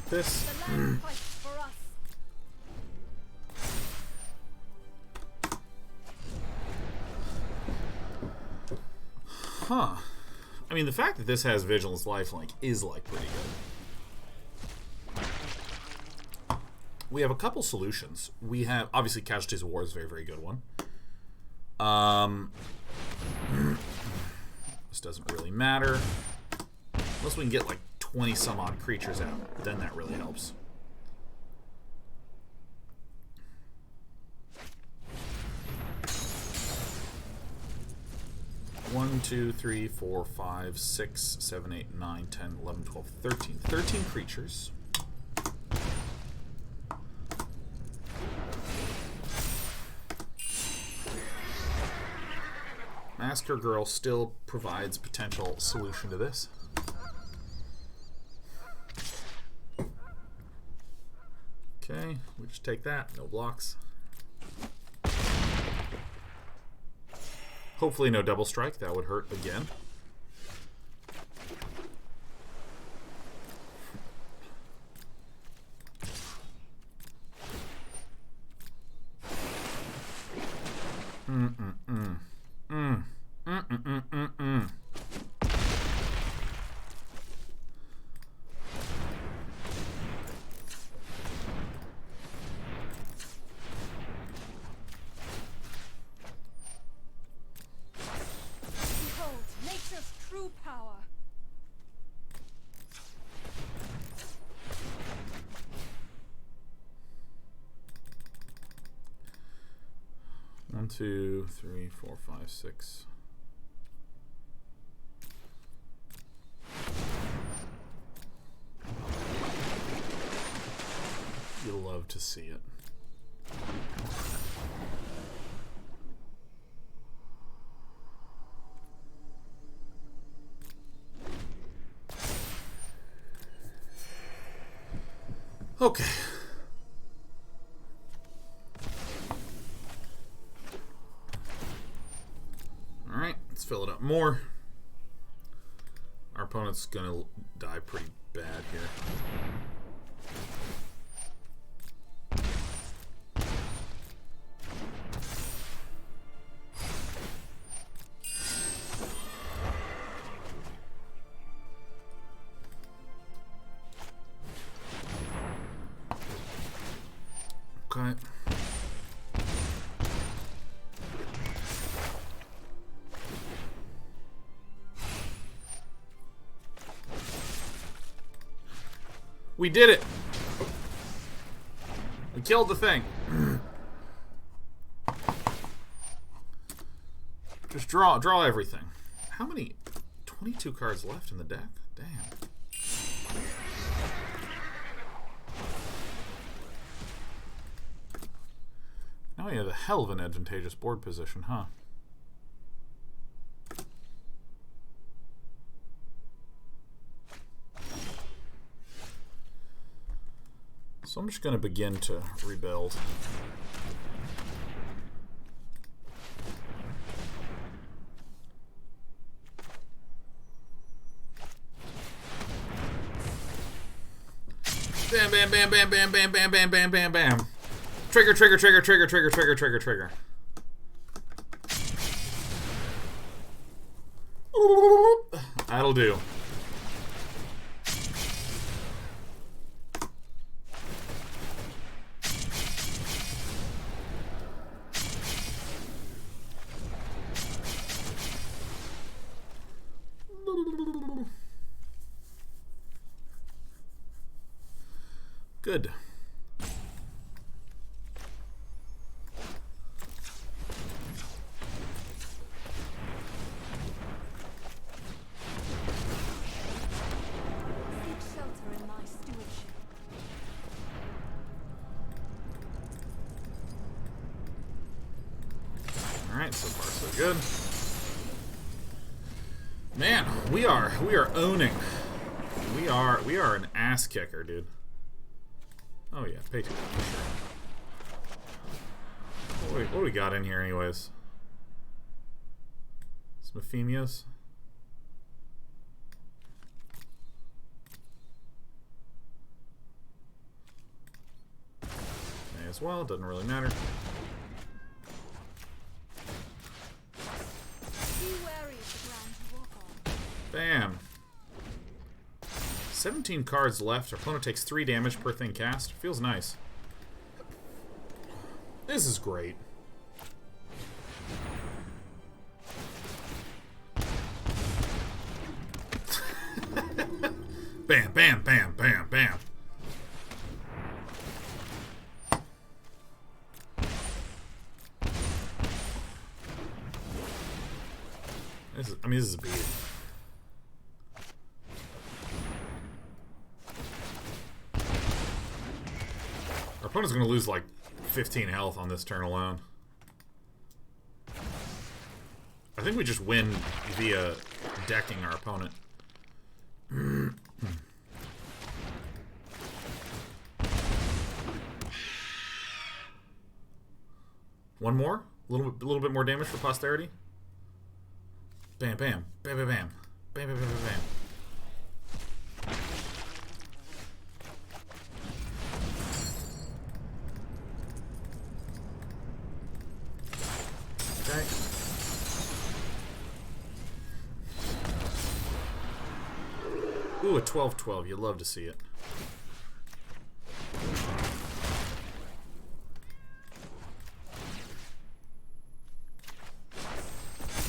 This. The land fights for us. Huh. I mean, the fact that this has Vigilance Lifelink is, like, pretty good. We have a couple solutions. We have, obviously, Casualties of War is a very, very good one. This doesn't really matter. Unless we can get, like, 20 some odd creatures out, then that really helps. One, 2, 3, 4, 5, 6, 7, 8, 9, 10, 11, 12, 13. 13 creatures. Massacre Girl still provides potential solution to this. Okay, we just take that, no blocks. Hopefully no double strike, that would hurt again. Behold, nature's true power. One, 2, 3, 4, 5, 6. You'll love to see it. Okay. Alright, let's fill it up more. Our opponent's gonna die pretty bad here. Okay. We did it. We killed the thing. Just draw everything. How many? 22 cards left in the deck? Damn. Now we have a hell of an advantageous board position, huh? So I'm just going to begin to rebuild. Bam, bam, bam, bam, bam, bam, bam, bam, bam, bam, bam. Trigger, trigger, trigger, trigger, trigger, trigger, trigger, trigger. That'll do. Good. So far, so good. Man, we are owning. We are an ass kicker, dude. Oh yeah, pay 2. What do we got in here, anyways? Some Ephemias. May as well. Doesn't really matter. Bam. 17 cards left. Our opponent takes 3 damage per thing cast. Feels nice. This is great. Bam, bam, bam, bam, bam. This is a beat. Our opponent's going to lose like 15 health on this turn alone. I think we just win via decking our opponent. One more? A little bit more damage for posterity? Bam, bam, bam, bam, bam. Bam, bam, bam, bam, bam. Okay. Ooh, a 12-12. You'd love to see it.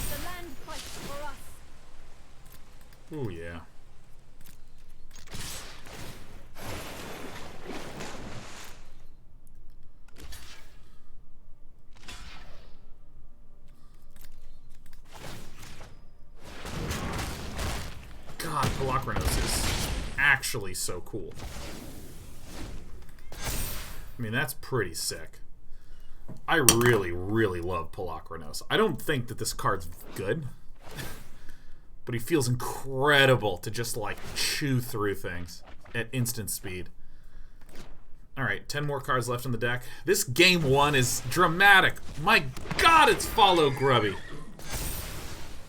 The land fights for us. Ooh, yeah. God, Polukranos is actually so cool. I mean, that's pretty sick. I really, really love Polukranos. I don't think that this card's good, but he feels incredible to just, like, chew through things at instant speed. Alright, 10 more cards left in the deck. This game 1 is dramatic. My God, it's follow Grubby.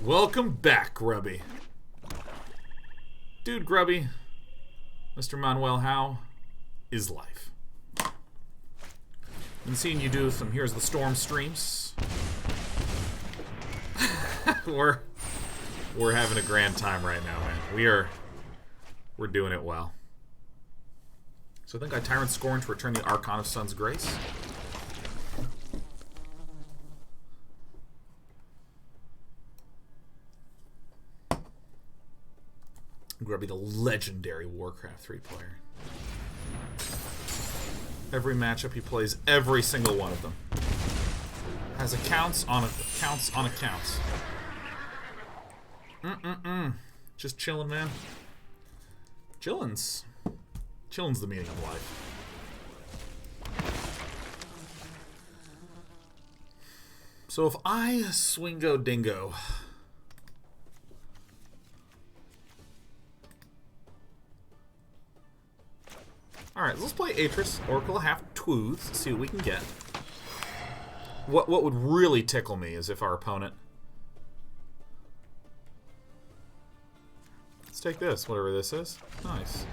Welcome back, Grubby. Dude, Grubby, Mr. Manuel, how is life? Been seeing you do some Here's the Storm streams. We're having a grand time right now, man. We're doing it well. So I think I Tyrant Scorn to return the Archon of Sun's Grace. Grubby, the legendary Warcraft 3 player. Every matchup he plays, every single one of them, has accounts on accounts on accounts. Just chilling, man. Chillin's the meaning of life. So if I swingo dingo. Alright, let's play Atris, Oracle of Half Truths, see what we can get. What would really tickle me is if our opponent... Let's take this, whatever this is. Nice.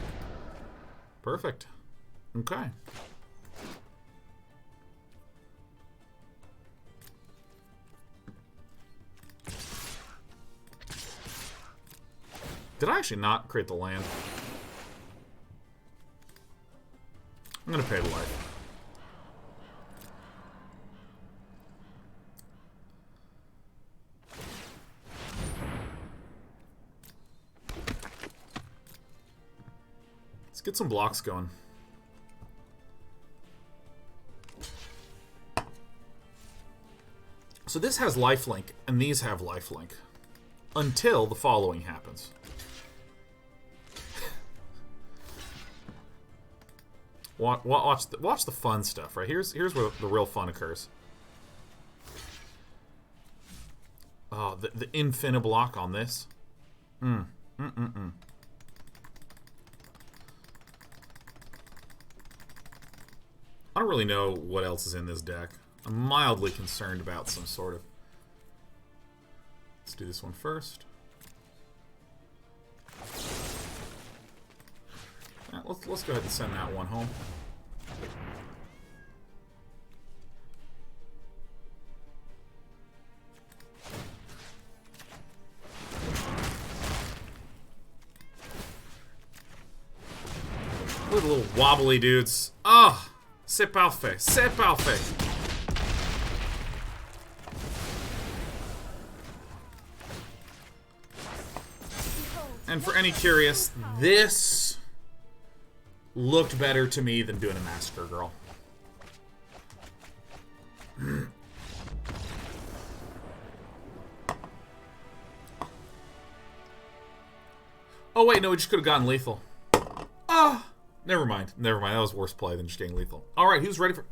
Perfect. Okay. Did I actually not create the land? I'm gonna pay the life. Let's get some blocks going. So this has lifelink, and these have lifelink. Until the following happens. Watch the fun stuff, right? Here's where the real fun occurs. Oh, the infinite block on this. I don't really know what else is in this deck. I'm mildly concerned about some sort of... Let's do this one first. Let's go ahead and send that one home. Look at the little wobbly dudes. Ah! Oh, c'est parfait. C'est parfait. And for any curious, this looked better to me than doing a Massacre Girl. Oh wait, no, we just could have gotten lethal. Ah! Never mind. Never mind. That was worse play than just getting lethal. Alright, who's ready for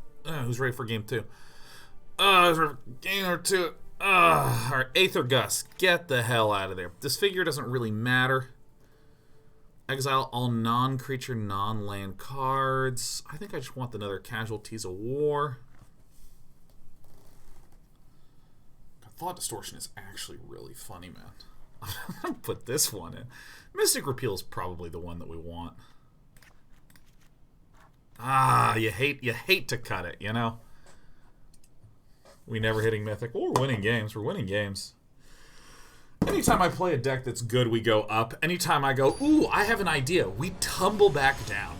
game 2? Game number 2. Alright, Aether Gust. Get the hell out of there. This figure doesn't really matter. Exile all non-creature, non-land cards. I think I just want another Casualties of War. Thought Distortion is actually really funny, man. I'm gonna put this one in. Mystic Repeal is probably the one that we want. Ah, you hate to cut it, you know? We never hitting Mythic. Well, we're winning games. We're winning games. Anytime I play a deck that's good, we go up. Anytime I go, ooh, I have an idea, we tumble back down.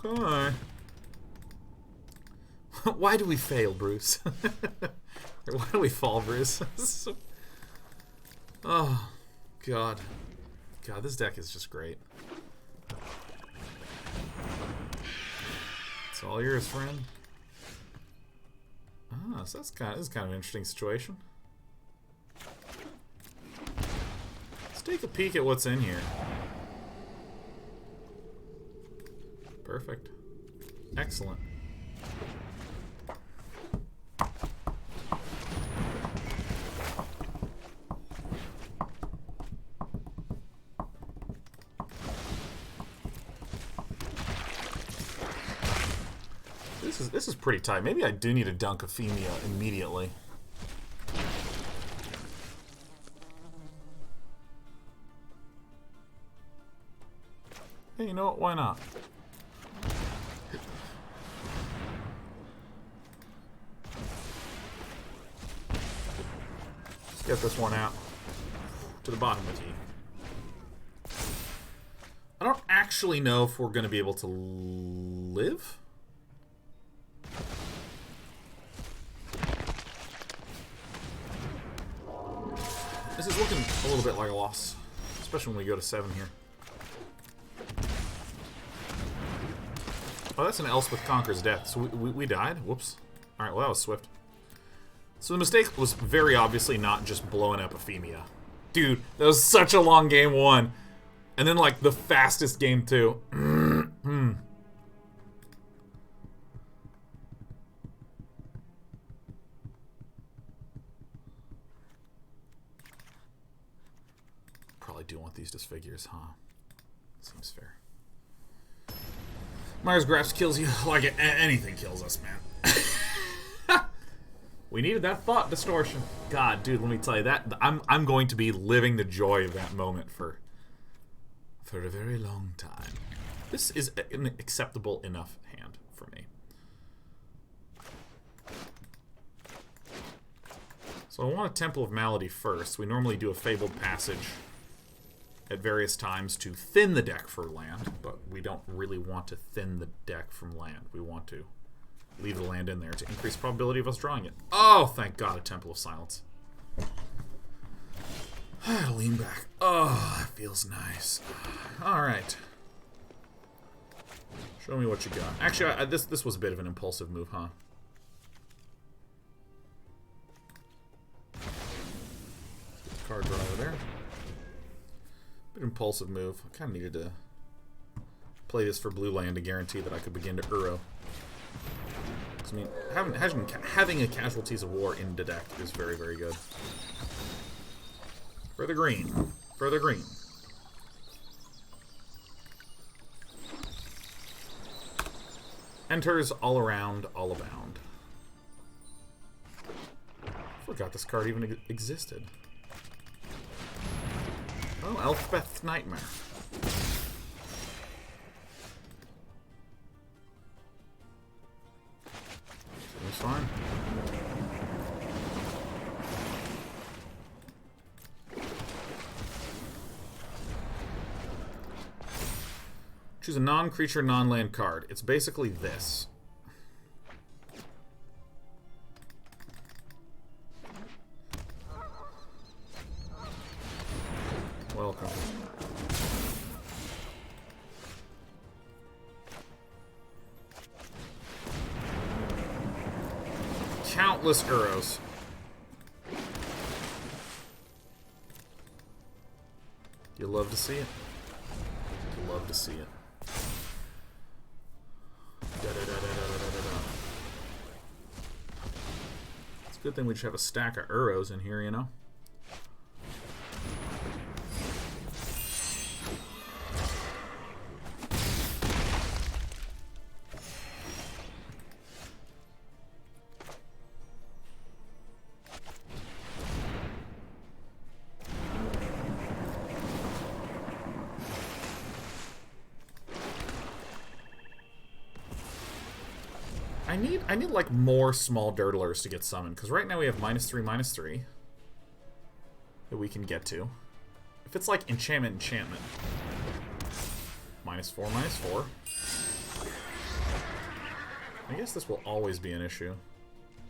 Okay. Why do we fail, Bruce? Why do we fall, Bruce? Oh, God. God, this deck is just great. It's all yours, friend. Ah, so this is kind of an interesting situation. Let's take a peek at what's in here. Perfect. Excellent. This is pretty tight. Maybe I do need to dunk Ephemia immediately. Hey, you know what? Why not? Let's get this one out to the bottom of the tee. I don't actually know if we're going to be able to live. This is looking a little bit like a loss, especially when we go to 7 here. Oh, that's an Elspeth Conquers Death. So we died? Whoops. Alright, well, that was swift. So the mistake was very obviously not just blowing up Ephemia. Dude, that was such a long game 1. And then, like, the fastest game 2. Probably do want these disfigures, huh? Seems fair. Myers Grafts kills you like anything kills us, man. We needed that Thought Distortion. God, dude, let me tell you that I'm going to be living the joy of that moment for a very long time. This is an acceptable enough hand for me. So I want a Temple of Malady first. We normally do a Fabled Passage at various times to thin the deck for land, but we don't really want to thin the deck from land. We want to leave the land in there to increase probability of us drawing it. Oh, thank God, a Temple of Silence. Lean back. Oh, that feels nice. Alright. Show me what you got. Actually, this was a bit of an impulsive move, huh? Card draw over there. Bit impulsive move. I kind of needed to play this for blue land to guarantee that I could begin to Uro. I mean, having a Casualties of War in the deck is very, very good. Further green. Further green. Enters all around, all abound. Forgot this card even existed. Oh, Elspeth's Nightmare. Seems fine. Choose a non-creature, non-land card. It's basically this. Welcome. Countless Uros. You love to see it. You love to see it. It's a good thing we just have a stack of Uros in here, you know? I need like more small dirtlers to get summoned, because right now we have -3/-3 that we can get to. If it's like enchantment, -4/-4. I guess this will always be an issue.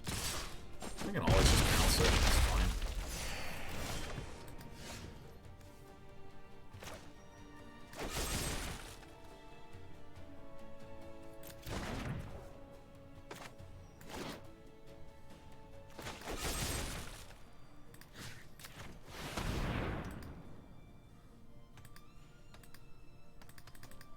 I can always just bounce it. It's fine.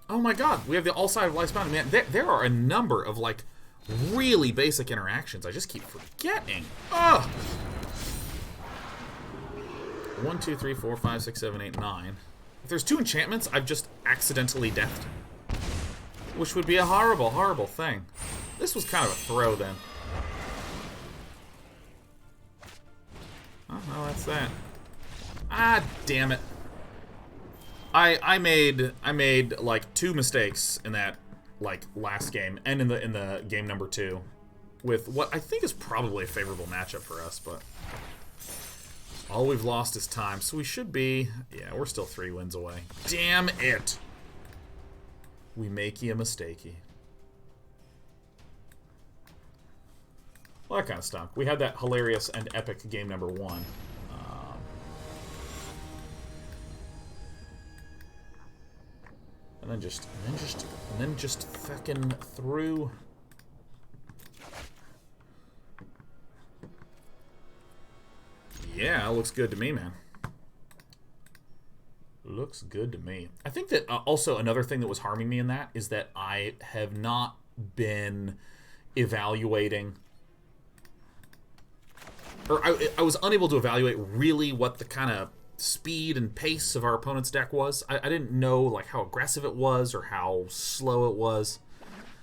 Oh my god, we have the all-side of Life's Bound. Man, there are a number of, like, really basic interactions I just keep forgetting. Ugh! 1, 2, 3, 4, 5, 6, 7, 8, 9. If there's 2 enchantments, I've just accidentally deathed. Which would be a horrible, horrible thing. This was kind of a throw, then. Oh, well, that's that. Ah, damn it. I made like 2 mistakes in that like last game and in the game number 2 with what I think is probably a favorable matchup for us, but all we've lost is time, so we should be, yeah, we're still 3 wins away. Damn it. We makey a mistakey. Well, that kind of stunk. We had that hilarious and epic game number 1. And then just fucking through. Yeah, looks good to me, man. Looks good to me. I think that also another thing that was harming me in that is that I have not been evaluating, or I was unable to evaluate really what the kind of speed and pace of our opponent's deck was. I didn't know like how aggressive it was or how slow it was,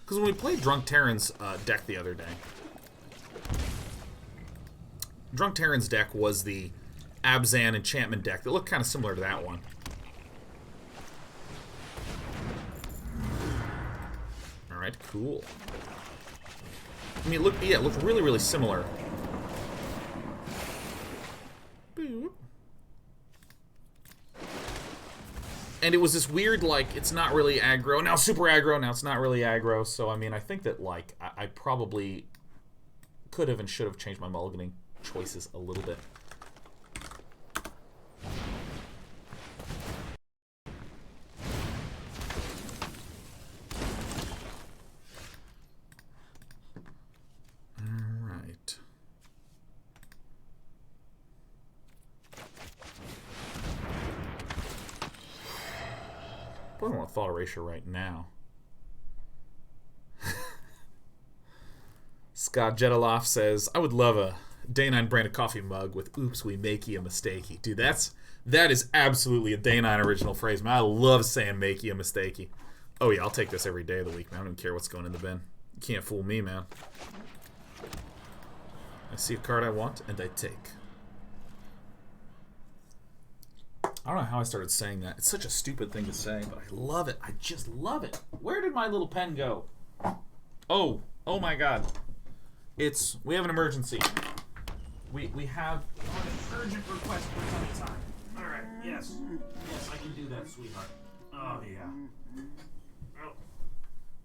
because when we played Drunk Terran's deck the other day, Drunk Terran's deck was the Abzan enchantment deck that looked kind of similar to that one. Alright, cool. I mean, it looked really, really similar. Boop. And it was this weird, like, it's not really aggro, now super aggro, now it's not really aggro. So, I mean, I think that, like, I probably could have and should have changed my mulliganing choices a little bit. don't want Thought Erasure right now. Scott Jetaloff says, I would love a Day 9 branded coffee mug with oops, we makey a mistakey. Dude, that is absolutely a Day 9 original phrase, man. I love saying makey a mistakey. Oh yeah, I'll take this every day of the week, man. I don't even care what's going in the bin. You can't fool me, man. I see a card I want, and I take. I don't know how I started saying that. It's such a stupid thing to say, but I love it. I just love it. Where did my little pen go? Oh my god. We have an emergency. We have an urgent request for tummy time. Alright, yes. Yes, I can do that, sweetheart. Oh, yeah. Oh.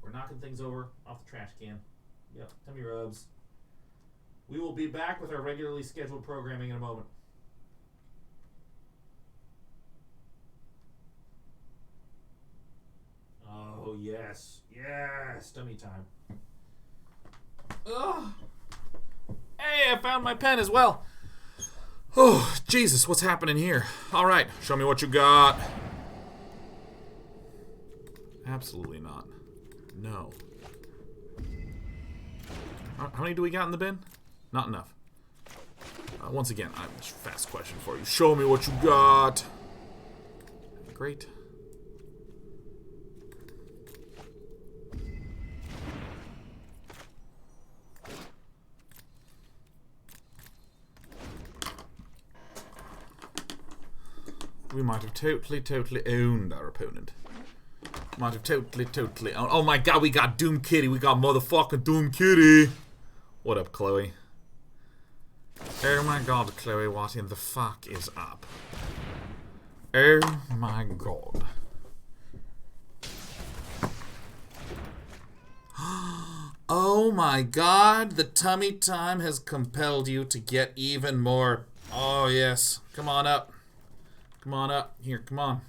We're knocking things over off the trash can. Yep, tummy rubs. We will be back with our regularly scheduled programming in a moment. Oh, yes. Yes, tummy time. Ugh. Hey, I found my pen as well. Oh, Jesus, what's happening here? All right, show me what you got. Absolutely not. No. How many do we got in the bin? Not enough. Once again, fast question for you. Show me what you got. Great. We might have totally owned our opponent. Might have totally owned. Oh my god, we got Doom Kitty. We got motherfucking Doom Kitty. What up, Chloe? Oh my god, Chloe, what in the fuck is up? Oh my god. Oh my god, the tummy time has compelled you to get even more. Oh yes, come on up. Come on up. Here, come on.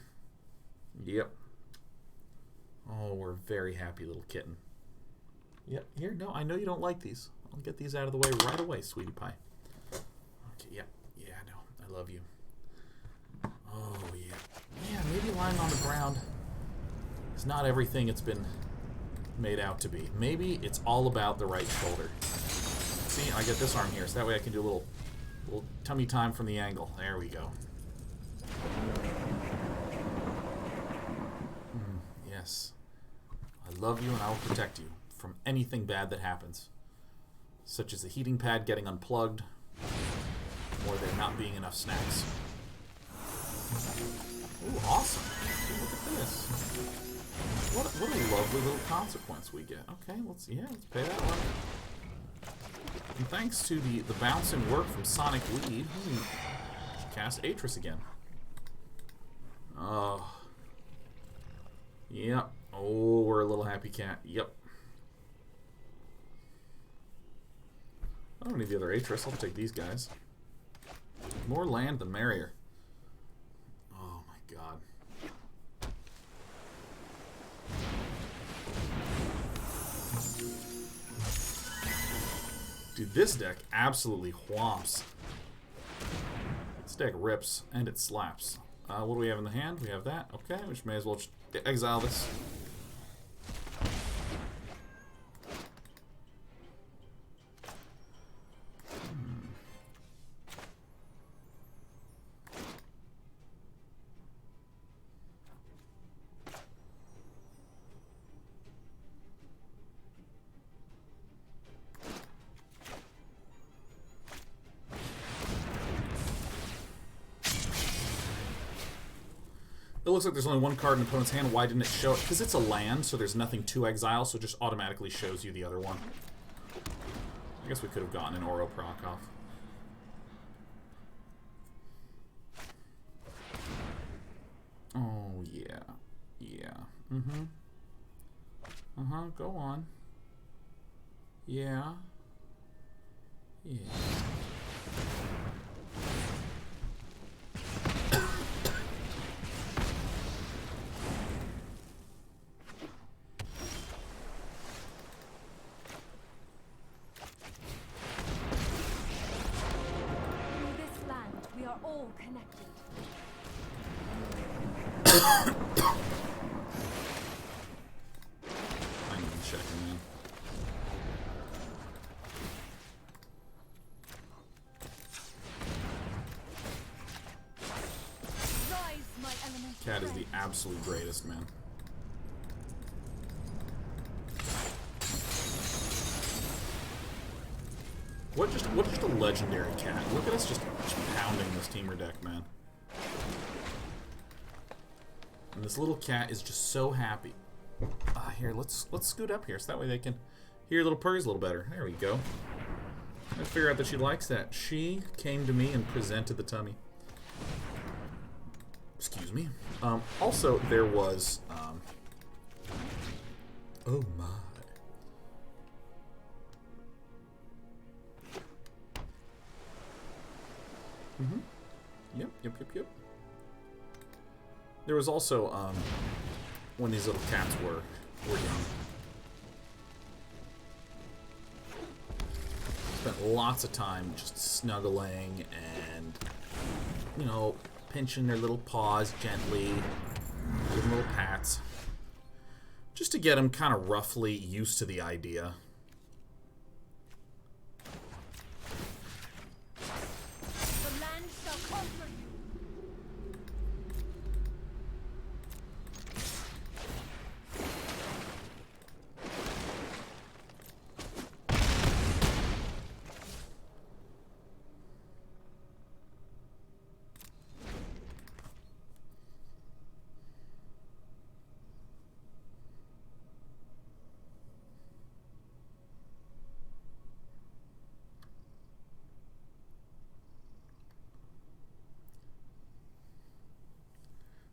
Yep. Oh, we're a very happy little kitten. Yep. Here, no, I know you don't like these. I'll get these out of the way right away, sweetie pie. Okay, yep. Yeah, I know. I love you. Oh, yeah. Yeah, maybe lying on the ground is not everything it's been made out to be. Maybe it's all about the right shoulder. See, I get this arm here, so that way I can do a little tummy time from the angle. There we go. Yes. I love you and I will protect you from anything bad that happens. Such as the heating pad getting unplugged or there not being enough snacks. Ooh, awesome. Look at this. What a lovely little consequence we get. Okay, let's pay that one. And thanks to the bouncing work from Sonic Weed, cast Atris again. Oh. Yep. Oh, we're a little happy cat. Yep. I don't need the other Atris. I'll take these guys. More land, the merrier. Oh my god. Dude, this deck absolutely whomps. This deck rips and it slaps. What do we have in the hand? We have that. Okay, which may as well just exile this. It looks like there's only one card in the opponent's hand. Why didn't it show it? Because it's a land, so there's nothing to exile, so it just automatically shows you the other one. I guess we could have gotten an Oro proc off. Oh, yeah. Yeah. Mm-hmm. Uh-huh, go on. Yeah. Yeah. cat is the absolute greatest, man. What just a legendary cat. Look at us just pounding this teamer deck, man. And this little cat is just so happy. Here, let's scoot up here so that way they can hear little purrs a little better. There we go. I figure out that she likes that. She came to me and presented the tummy. Excuse me. Also, there was... oh my. Yep. There was also, when these little cats were young. Spent lots of time just snuggling and, you know, pinching their little paws gently, giving little pats, just to get them kind of roughly used to the idea. The land shall conquer you.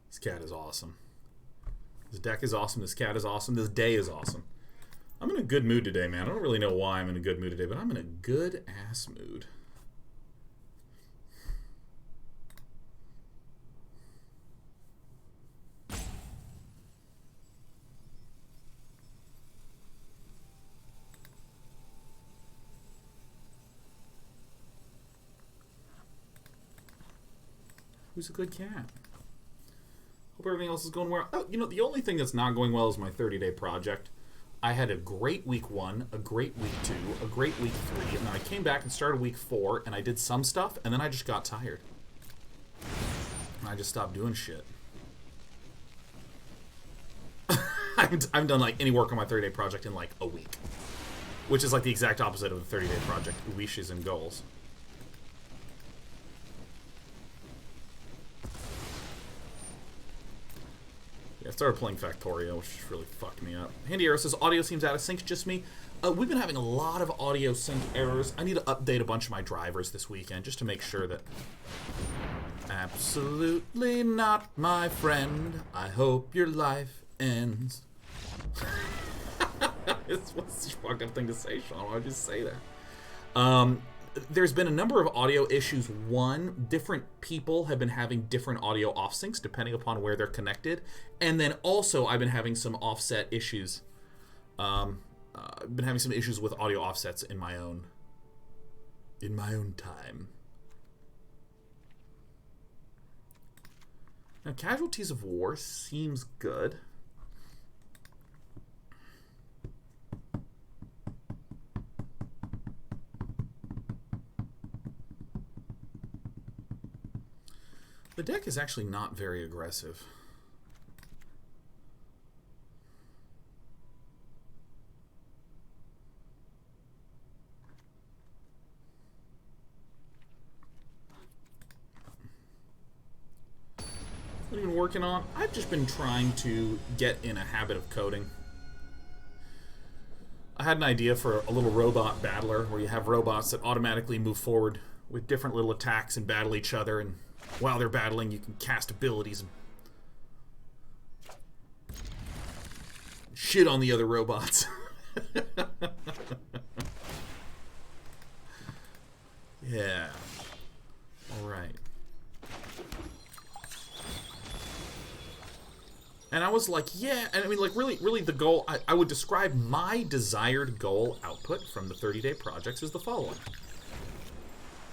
This cat is awesome. This deck is awesome. This cat is awesome. This day is awesome. I'm in a good mood today, man. I don't really know why I'm in a good mood today, but I'm in a good-ass mood. Who's a good cat? Hope everything else is going well. Oh, you know, the only thing that's not going well is my 30-day project. I had a great week 1, a great week 2, a great week 3, and then I came back and started week 4, and I did some stuff, and then I just got tired. And I just stopped doing shit. I've done, like, any work on my 30-day project in, like, a week. Which is, like, the exact opposite of the 30-day project, wishes and goals. Yeah, I started playing Factorio, which really fucked me up. Handy Arrow says, audio seems out of sync, just me. We've been having a lot of audio sync errors. I need to update a bunch of my drivers this weekend, just to make sure that... Absolutely not, my friend. I hope your life ends. What's the fucked up thing to say, Sean? Why would you say that? There's been a number of audio issues. One, different people have been having different audio off-syncs depending upon where they're connected. And then also, I've been having some offset issues. I've been having some issues with audio offsets in my own time. Now, Casualties of War seems good. The deck is actually not very aggressive. What have you been working on? I've just been trying to get in a habit of coding. I had an idea for a little robot battler where you have robots that automatically move forward with different little attacks and battle each other, and while they're battling, you can cast abilities and shit on the other robots. Yeah. All right. And I was like, yeah, and I mean, like, really the goal, I would describe my desired goal output from the 30-day projects as the following.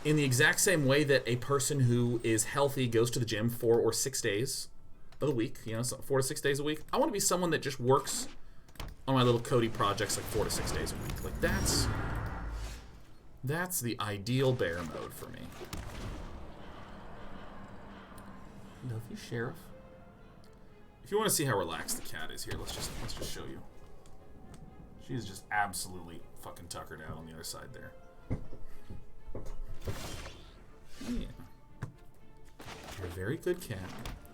In the exact same way that a person who is healthy goes to the gym 4 or 6 days of the week, you know, so 4 to 6 days a week, I want to be someone that just works on my little Cody projects like 4 to 6 days a week. Like, that's the ideal bear mode for me. Love you, Sheriff. If you want to see how relaxed the cat is here, let's just show you. She's just absolutely fucking tuckered out on the other side there. Yeah. You're a very good cat,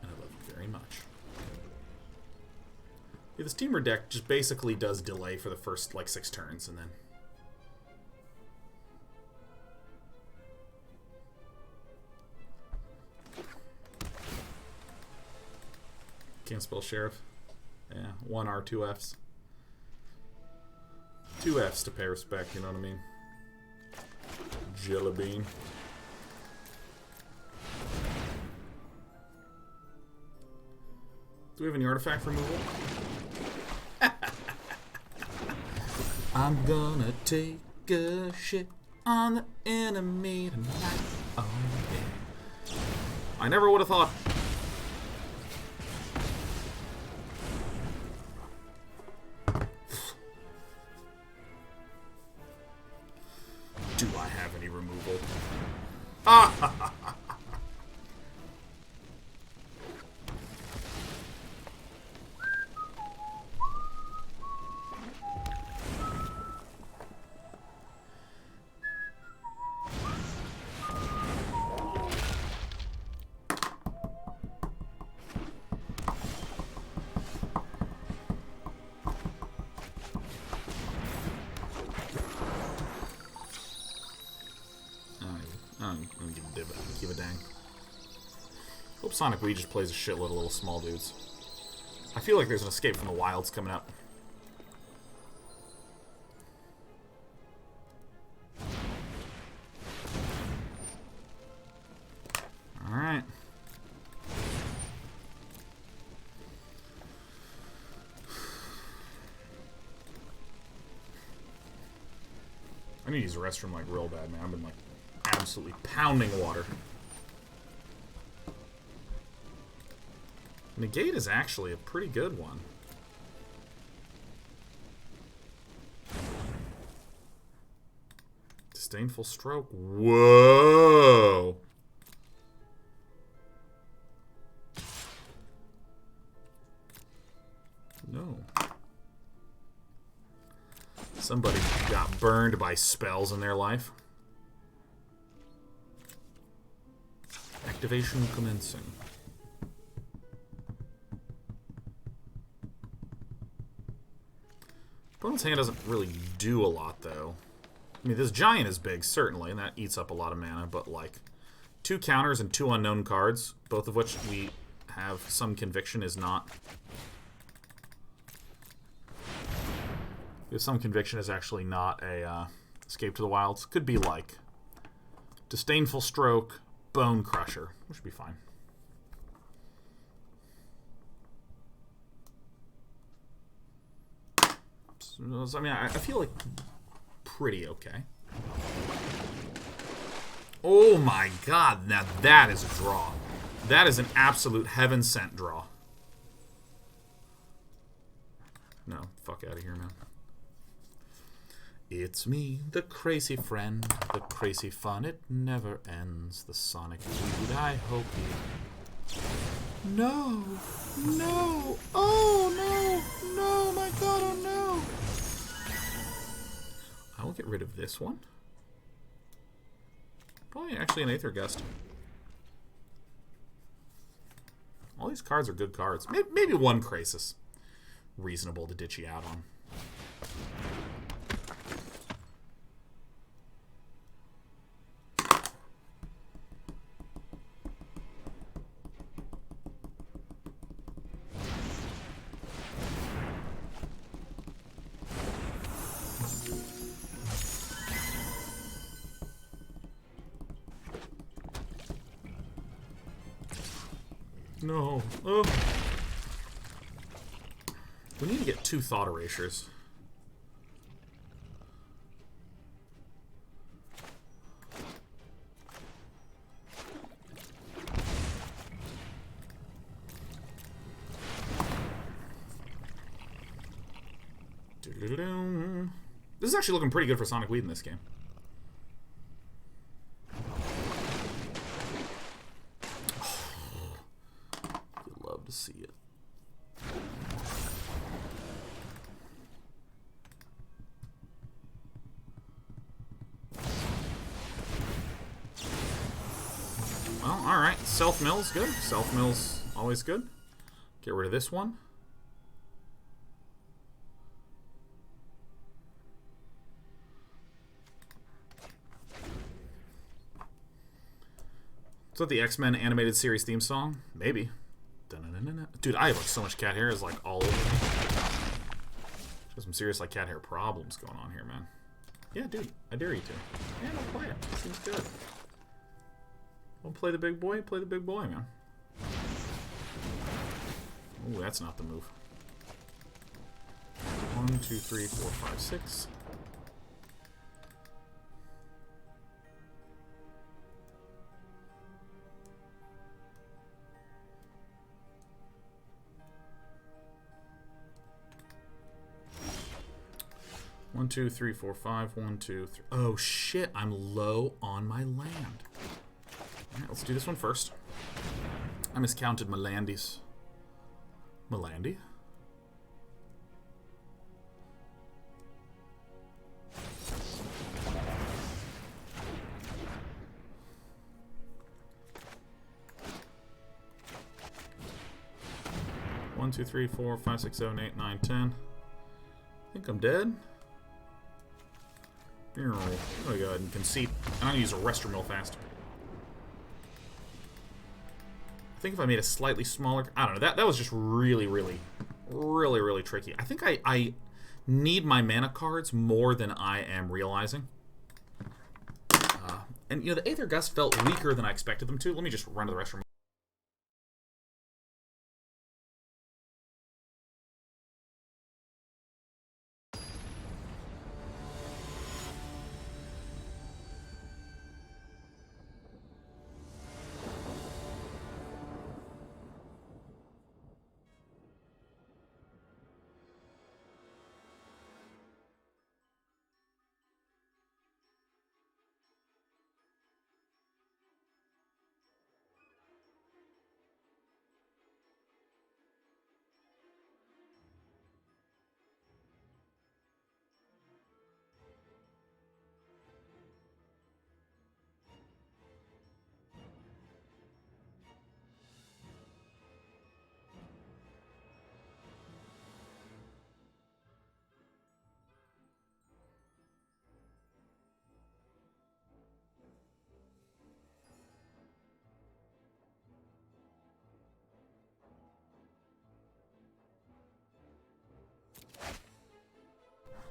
and I love you very much. Yeah, the Steamer deck just basically does delay for the first, like, 6 turns, and then... Can't spell Sheriff. Yeah, 1 R, 2 Fs. 2 Fs to pay respect, you know what I mean? Jelly bean. Do we have any artifact removal? I'm gonna take a shit on the enemy tonight. Oh yeah. I never would have thought. Do I have any removal? Ah! Give a dang. Hope Sonic Wii just plays a shitload of little small dudes. I feel like there's an Escape from the Wilds coming up. Alright. I need to use the restroom like real bad, man. I've been like absolutely pounding water. Negate is actually a pretty good one. Disdainful Stroke. Whoa! No. Somebody got burned by spells in their life. Activation commencing. Opponent's hand doesn't really do a lot, though. I mean, this giant is big, certainly, and that eats up a lot of mana, but, like, 2 counters and 2 unknown cards, both of which we have some conviction is not... We have some conviction is actually not a Escape to the Wilds. Could be, like, Disdainful Stroke, Bone Crusher, which would be fine. I mean, I feel like pretty okay. Oh my god, now that is a draw. That is an absolute heaven-sent draw. No, fuck out of here, man. It's me, the crazy friend, the crazy fun, it never ends. The Sonic Dude, I hope you... No! No! Oh no! No, my god, oh no! I will get rid of this one. Probably actually an Aether Gust. All these cards are good cards. Maybe 1 Krasis. Reasonable to ditch you out on. No. Oh. We need to get 2 Thought Erasures. This is actually looking pretty good for Sonic Weed in this game. To see it. Well, alright. Self-mill's good. Self-mill's always good. Get rid of this one. Is that the X-Men animated series theme song? Maybe. Dun-dun-dun-dun-dun. Dude, I have like so much cat hair. It's like all over me. There's some serious like cat hair problems going on here, man. Yeah, dude, I dare you to. Yeah, don't play it. It seems good. Don't play the big boy. Play the big boy, man. Ooh, that's not the move. 1, 2, 3, 4, 5, 6. One, 2, 3, 4, 5. 1, 2, 3. Oh shit! I'm low on my land. All right, let's do this one first. I miscounted my landies. Malandi? One, 2, 3, 4, 5, 6, 7, 8, 9, 10. I think I'm dead. I'm gonna go ahead and concede. I'm gonna use a restroom real fast. I think if I made a slightly smaller... I don't know. That was just really tricky. I think I need my mana cards more than I am realizing. And, you know, the Aether Gust felt weaker than I expected them to. Let me just run to the restroom.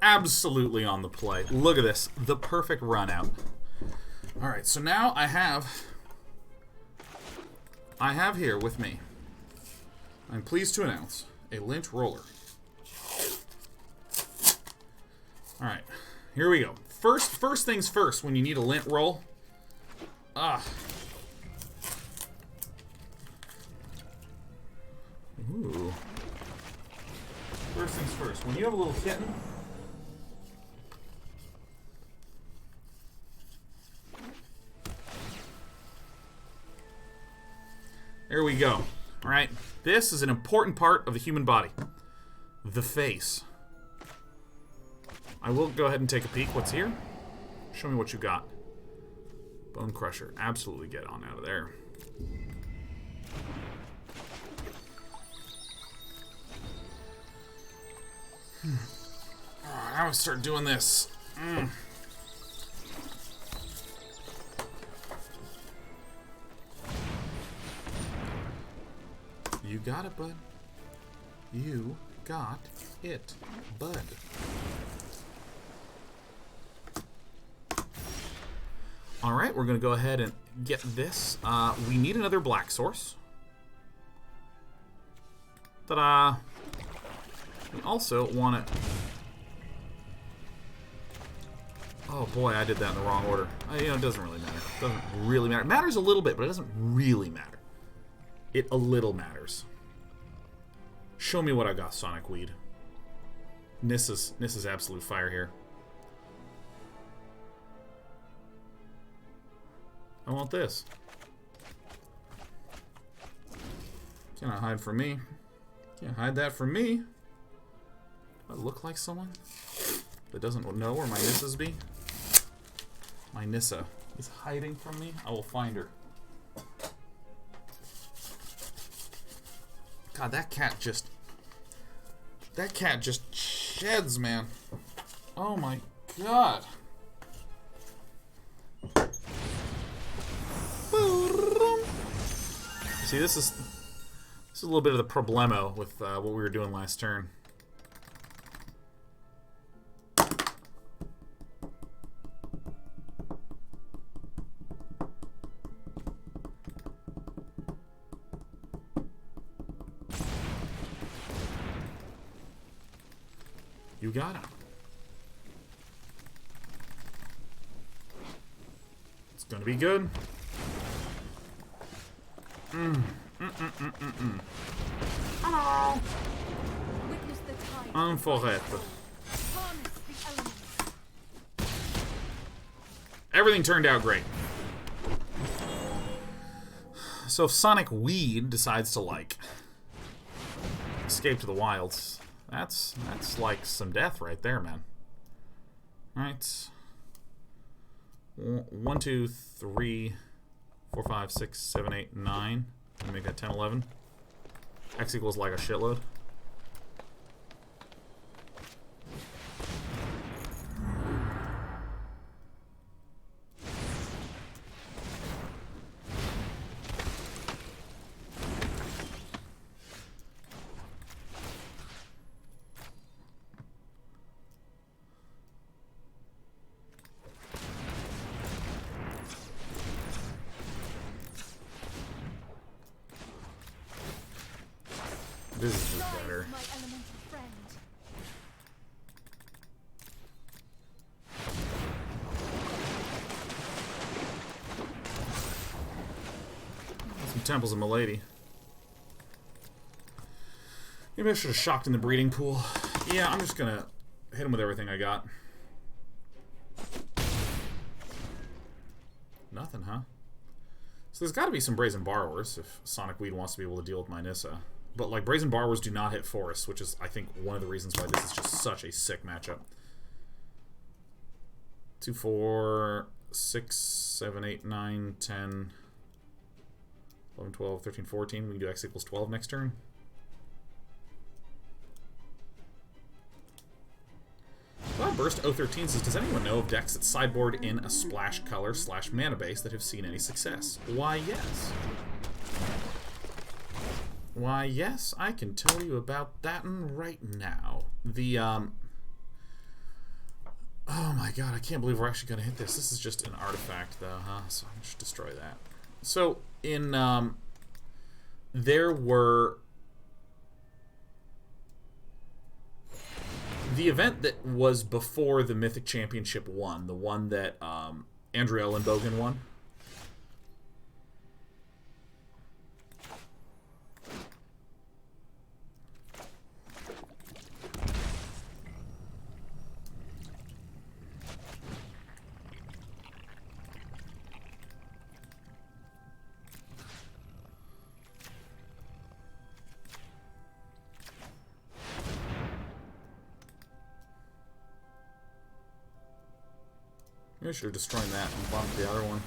Absolutely on the play. Look at this. The perfect run out. Alright, so now I have here with me, I'm pleased to announce, a lint roller. Alright, here we go. First things first, when you need a lint roll. Ooh. First things first, when you have a little kitten, there we go. All right, this is an important part of the human body. The face. I will go ahead and take a peek. What's here? Show me what you got. Bone Crusher. Absolutely get on out of there. Alright, I'm gonna start doing this. You got it, bud. You got it, bud. Alright, we're going to go ahead and get this. We need another black source. Ta-da! We also want to... Oh boy, I did that in the wrong order. You know, it doesn't really matter. It doesn't really matter. It matters a little bit, but it doesn't really matter. It a little matters. Show me what I got, Sonic Weed. Nissa's absolute fire here. I want this. Cannot hide from me. Can't hide that from me. I look like someone that doesn't know where my Nissas be. My Nissa is hiding from me. I will find her. God, that cat just sheds, man. Oh my god. See, this is a little bit of the problemo with what we were doing last turn. You got him. It's gonna be good. Hello. Witness the tide. Un forêt. Harness the elements. Everything turned out great. So if Sonic Weed decides to, like, escape to the wilds, that's like some death right there, man. Alright. 1, 2, 3, 4, 5, 6, 7, 8, 9. Let me make that 10, 11. X equals like a shitload. This is just better. My elemental friend. Some Temples of Malady. Maybe I should have shocked in the breeding pool. Yeah, I'm just gonna hit him with everything I got. Nothing, huh? So there's got to be some Brazen Borrowers if Sonic Weed wants to be able to deal with my Nissa. But, like, Brazen Borrowers do not hit forests, which is, I think, one of the reasons why this is just such a sick matchup. 2, 4, 6, 7, 8, 9, 10, 11, 12, 13, 14. We can do X equals 12 next turn. Burst 013 says, does anyone know of decks that sideboard in a splash color / mana base that have seen any success? Why, yes. Why, yes, I can tell you about that right now. The, oh my god, I can't believe we're actually going to hit this. This is just an artifact, though, huh? So I should destroy that. So, in, there were... The event that was before the Mythic Championship 1, the one that, Andrew Ellenbogen won. Maybe I should have destroyed that and bumped the other one.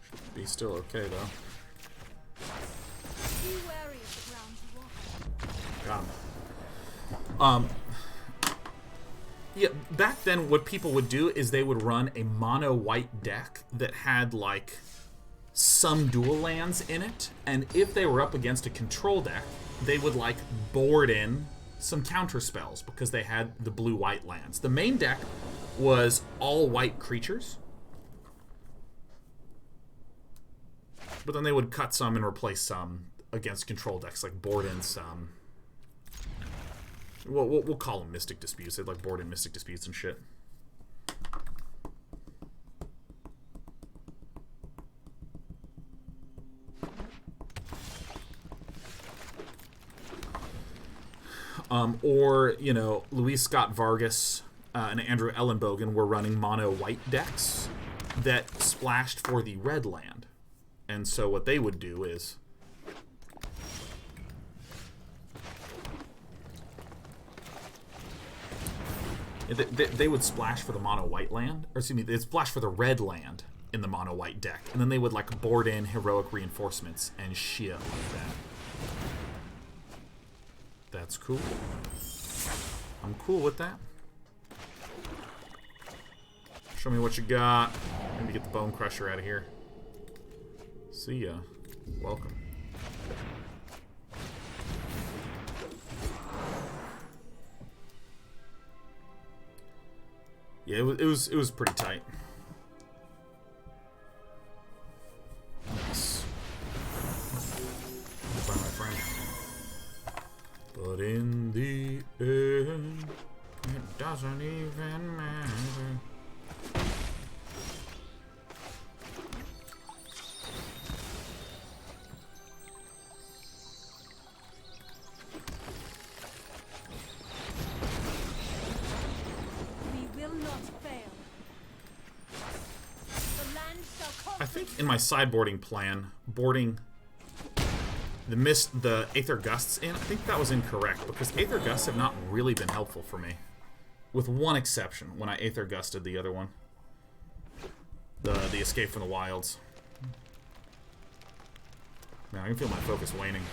Should be still okay, though. Be wary of the ground you walk. Got him. Yeah, back then what people would do is they would run a mono-white deck that had, like, some dual lands in it, and if they were up against a control deck, they would, like, board in some counter spells because they had the blue-white lands. The main deck was all white creatures, but then they would cut some and replace some against control decks, like board in some. We'll call them Mystic Disputes. They'd like board in Mystic Disputes and shit. Or, you know, Luis Scott Vargas and Andrew Ellenbogen were running mono-white decks that splashed for the red land. And so what they would do is... They would splash for the mono-white land, or excuse me, they'd splash for the red land in the mono-white deck, and then they would, like, board in heroic reinforcements and shit like that. That's cool. I'm cool with that. Show me what you got. Maybe get the Bone Crusher out of here. See ya. Welcome. Yeah, it was pretty tight. Nice. Goodbye, my friend. But in the end, it doesn't even matter. In my sideboarding plan, boarding the Aether Gusts in, I think that was incorrect, because Aether Gusts have not really been helpful for me. With one exception, when I Aether Gusted the other one. The Escape from the Wilds. Man, I can feel my focus waning.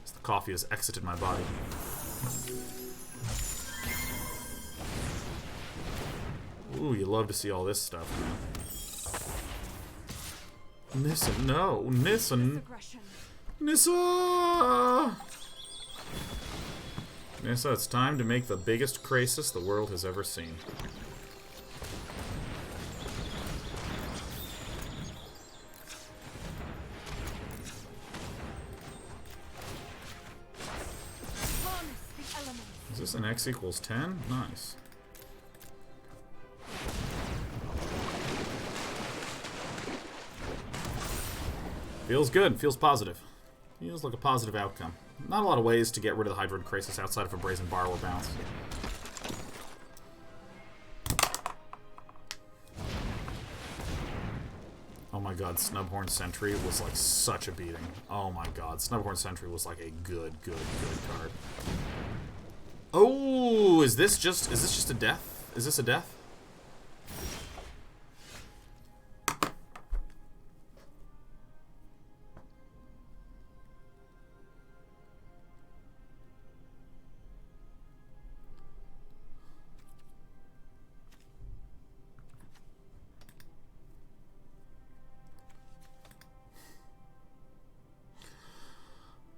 As the coffee has exited my body. Ooh, you love to see all this stuff, man. Nissa, no. Nissa. Nissa! Nissa, it's time to make the biggest Krasis the world has ever seen. Is this an X equals 10? Nice. Feels good. Feels positive. Feels like a positive outcome. Not a lot of ways to get rid of the Hydroid Krasis outside of a Brazen Borrower bounce. Oh my god, Snubhorn Sentry was like such a beating. Oh my god, Snubhorn Sentry was like a good card. Oh, is this just a death? Is this a death?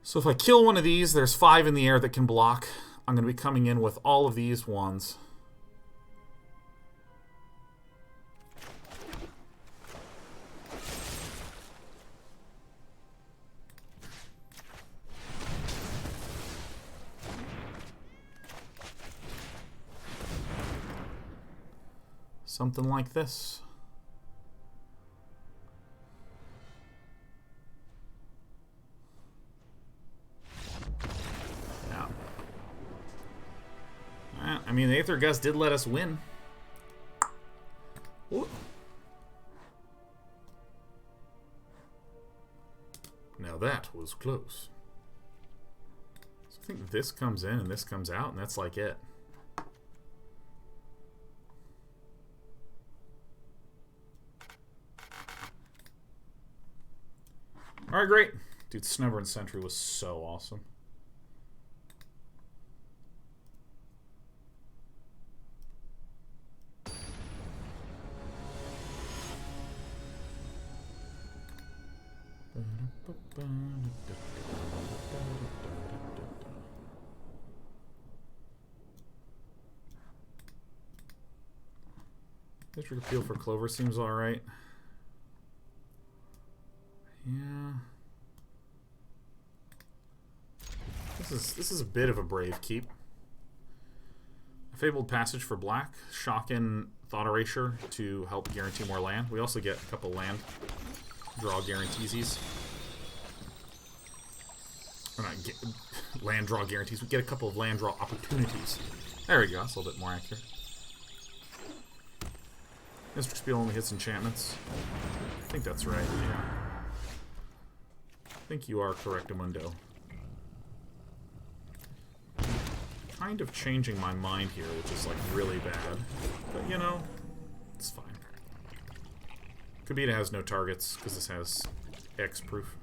So if I kill one of these, there's 5 in the air that can block. I'm going to be coming in with all of these ones. Something like this. I mean, the Aether Gust did let us win. Ooh. Now that was close. So I think this comes in and this comes out, and that's like it. Alright, great. Dude, Snubhorn Sentry was so awesome. Mystic Repeal for Clover seems alright. Yeah. This is a bit of a brave keep. A Fabled Passage for black. Shock in Thought Erasure to help guarantee more land. We also get a couple land draw guarantees. Or not land draw guarantees. We get a couple of land draw opportunities. There we go. That's a little bit more accurate. Mystic Repeal only hits enchantments. I think that's right, yeah. I think you are correct, Amundo. Kind of changing my mind here, which is like really bad. But you know, it's fine. Kabita has no targets because this has X proof.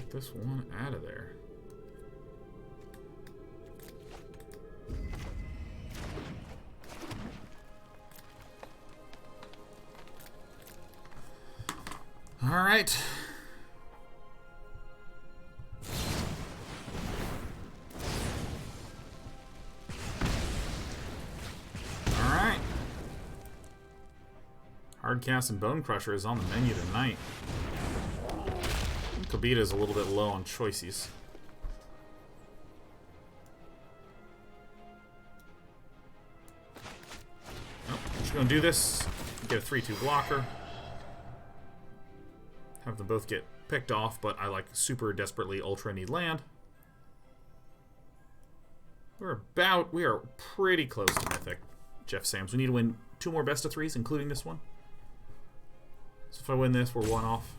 Get this one out of there. All right. All right. Hardcast and Bone Crusher is on the menu tonight. Kobita is a little bit low on choices. Nope, just gonna do this. Get a 3/2 blocker. Have them both get picked off, but I like super desperately ultra need land. We are pretty close to Mythic, Jeff Sams. We need to win 2 more best of 3s, including this one. So if I win this, we're 1 off.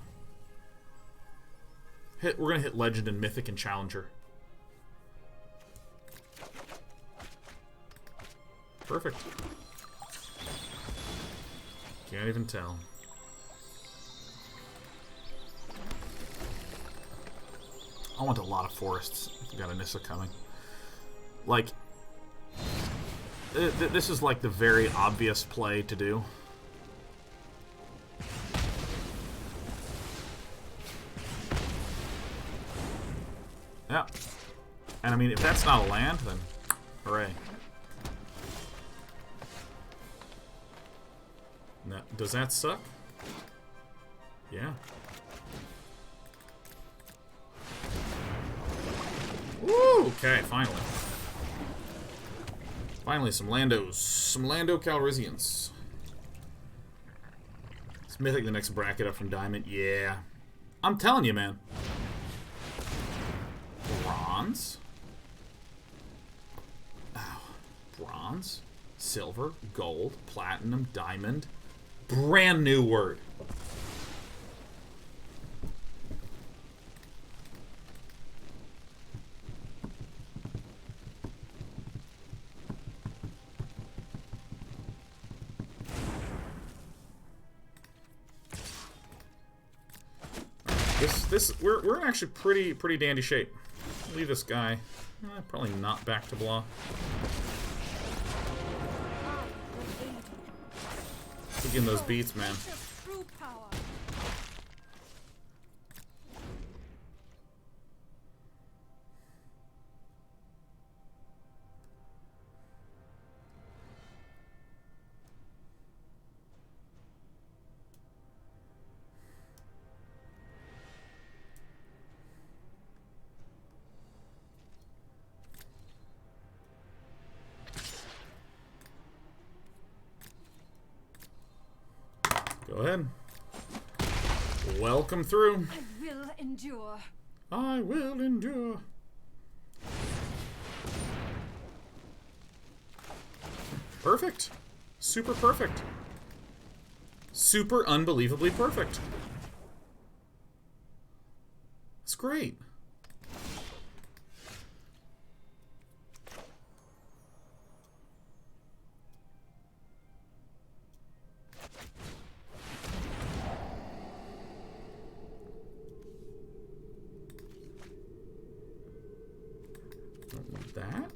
We're gonna hit Legend and Mythic and Challenger. Perfect. Can't even tell. I want a lot of forests. We got a Nissa coming. Like, this is like the very obvious play to do. Yeah. And I mean, if that's not a land, then hooray. Now, does that suck? Yeah. Woo! Okay, finally. Finally, some Landos. Some Lando Calrissians. Is Mythic the next bracket up from Diamond? Yeah. I'm telling you, man. Bronze? Oh, bronze? Silver? Gold? Platinum? Diamond? Brand new word. We're in actually pretty dandy shape. Leave this guy. Probably not back to blah. Begin those beats, man. Go ahead. Welcome through. I will endure. I will endure. Perfect. Super perfect. Super unbelievably perfect. It's great. That?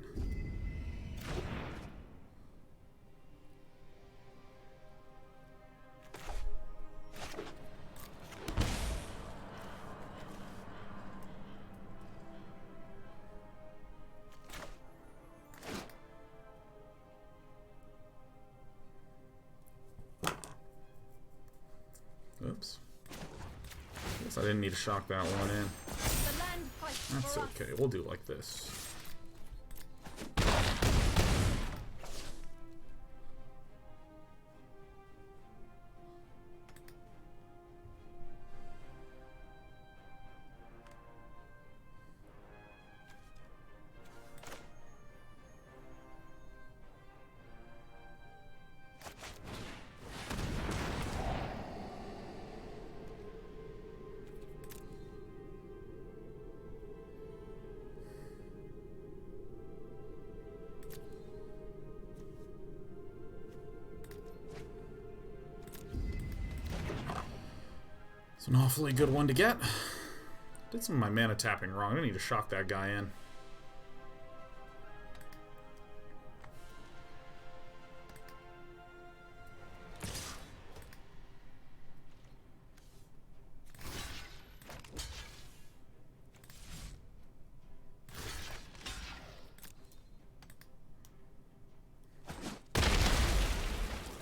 Oops. Guess I didn't need to shock that one in. That's okay. We'll do like this. It's an awfully good one to get. Did some of my mana tapping wrong. I don't need to shock that guy in.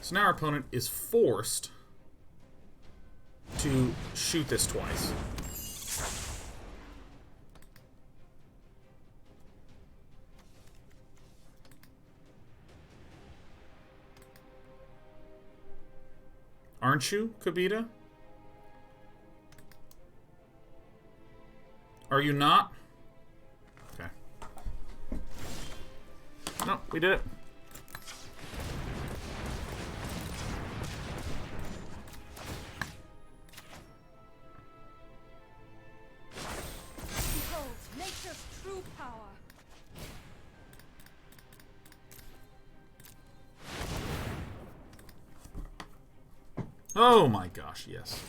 So now our opponent is forced to shoot this twice. Aren't you, Kabita? Are you not? Okay. No, we did it. Behold, nature's true power. Oh my gosh, yes.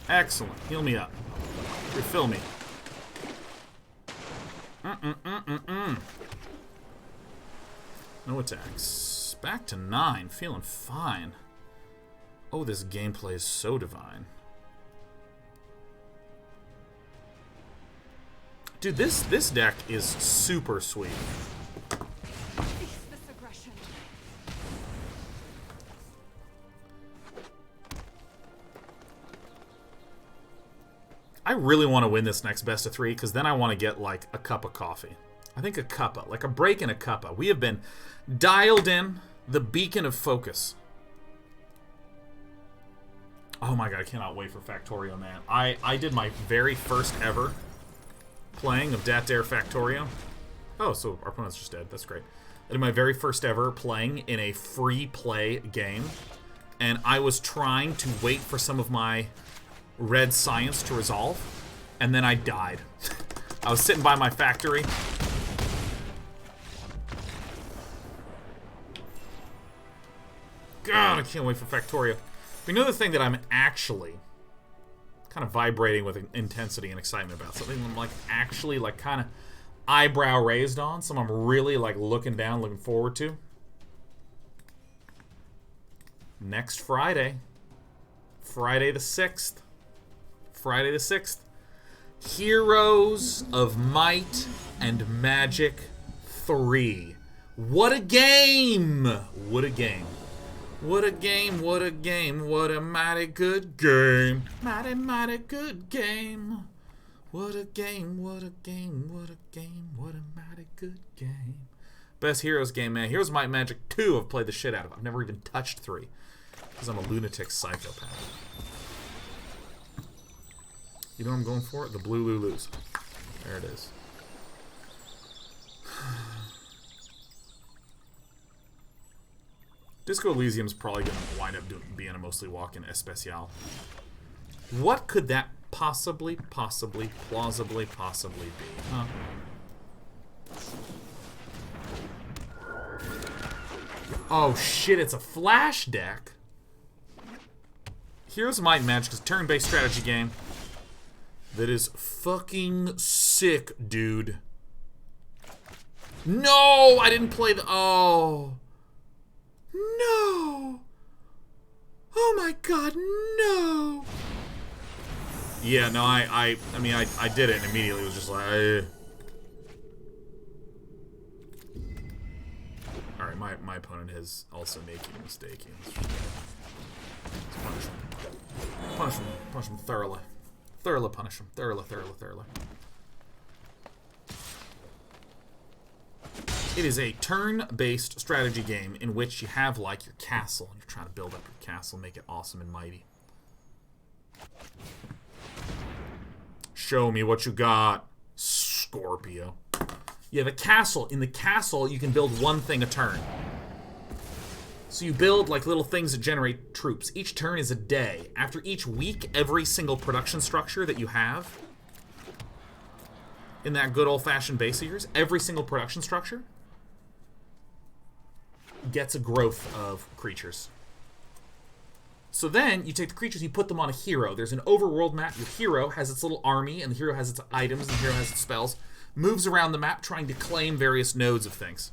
Excellent. Heal me up. Refill me. No attacks. Back to 9. Feeling fine. Oh, this gameplay is so divine. Dude, this deck is super sweet. Cease this aggression. I really want to win this next best of 3, because then I want to get, like, a cup of coffee. I think a cuppa. Like a break and a cuppa. We have been dialed in, the beacon of focus. Oh my god, I cannot wait for Factorio, man. I did my very first ever playing of Dat Dare Factorio. Oh, so our opponent's just dead. That's great. I did my very first ever playing in a free play game, and I was trying to wait for some of my red science to resolve, and then I died. I was sitting by my factory. God, I can't wait for Factorio. But another thing that I'm actually kind of vibrating with intensity and excitement about, something I'm like actually like kind of eyebrow raised on, something I'm really like looking forward to. Next Friday, Friday the 6th. Friday the 6th. Heroes of Might and Magic 3. What a game! What a game. What a game, what a game, what a mighty good game. Mighty, mighty good game. What a game, what a game, what a game, what a mighty good game. Best Heroes game, man. Heroes of Might and Magic 2 I've played the shit out of. I've never even touched 3. Because I'm a lunatic psychopath. You know what I'm going for? The blue Lulus. There it is. Disco Elysium's probably going to wind up being a mostly walk-in Especial. What could that possibly be? Huh? Oh shit, it's a flash deck. Heroes of Might and Magic is a turn-based strategy game that is fucking sick, dude. No, I didn't play the... Oh. No. Oh my god, no. Yeah, no, I mean, I did it and immediately was just like... Alright, my opponent is also making a mistake. Let's punish him. Punish him thoroughly. Thoroughly punish him. Thoroughly. It is a turn-based strategy game in which you have, like, your castle, and you're trying to build up your castle, make it awesome and mighty. Show me what you got, Scorpio. You have a castle. In the castle, you can build one thing a turn. So you build, like, little things that generate troops. Each turn is a day. After each week, every single production structure that you have in that good old-fashioned base of yours, every single production structure gets a growth of creatures. So then you take the creatures, you put them on a hero. There's an overworld map. Your hero has its little army, and the hero has its items, and the hero has its spells. Moves around the map trying to claim various nodes of things.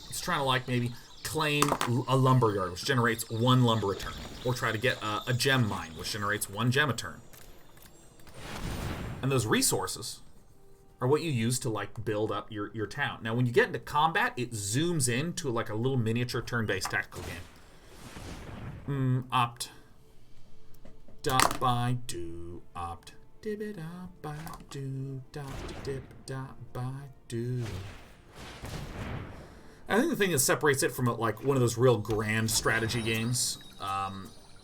It's trying to, like, maybe claim a lumberyard, which generates 1 lumber a turn. Or try to get a gem mine, which generates 1 gem a turn. And those resources are what you use to, like, build up your town. Now, when you get into combat, it zooms in to, like, a little miniature turn-based tactical game. Opt. Dot by do. Opt. Dib it up by do. Dot dip dot by do. I think the thing that separates it from, like, one of those real grand strategy games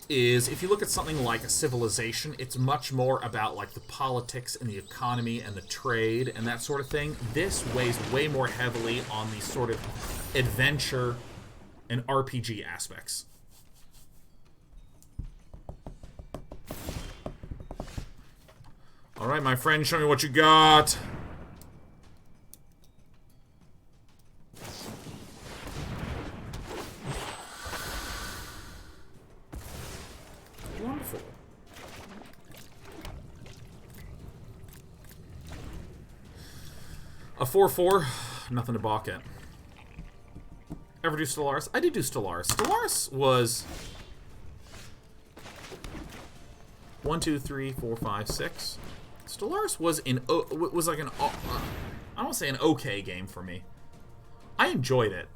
is if you look at something like a Civilization, it's much more about, like, the politics and the economy and the trade and that sort of thing. This weighs way more heavily on the sort of adventure and RPG aspects. All right, my friend, show me what you got. Wonderful. A 4/4, nothing to balk at. Ever do Stellaris? I did do Stellaris. Stellaris was 1, 2, 3, 4, 5, 6. Stellaris was like an I don't want to say an okay game for me. I enjoyed it.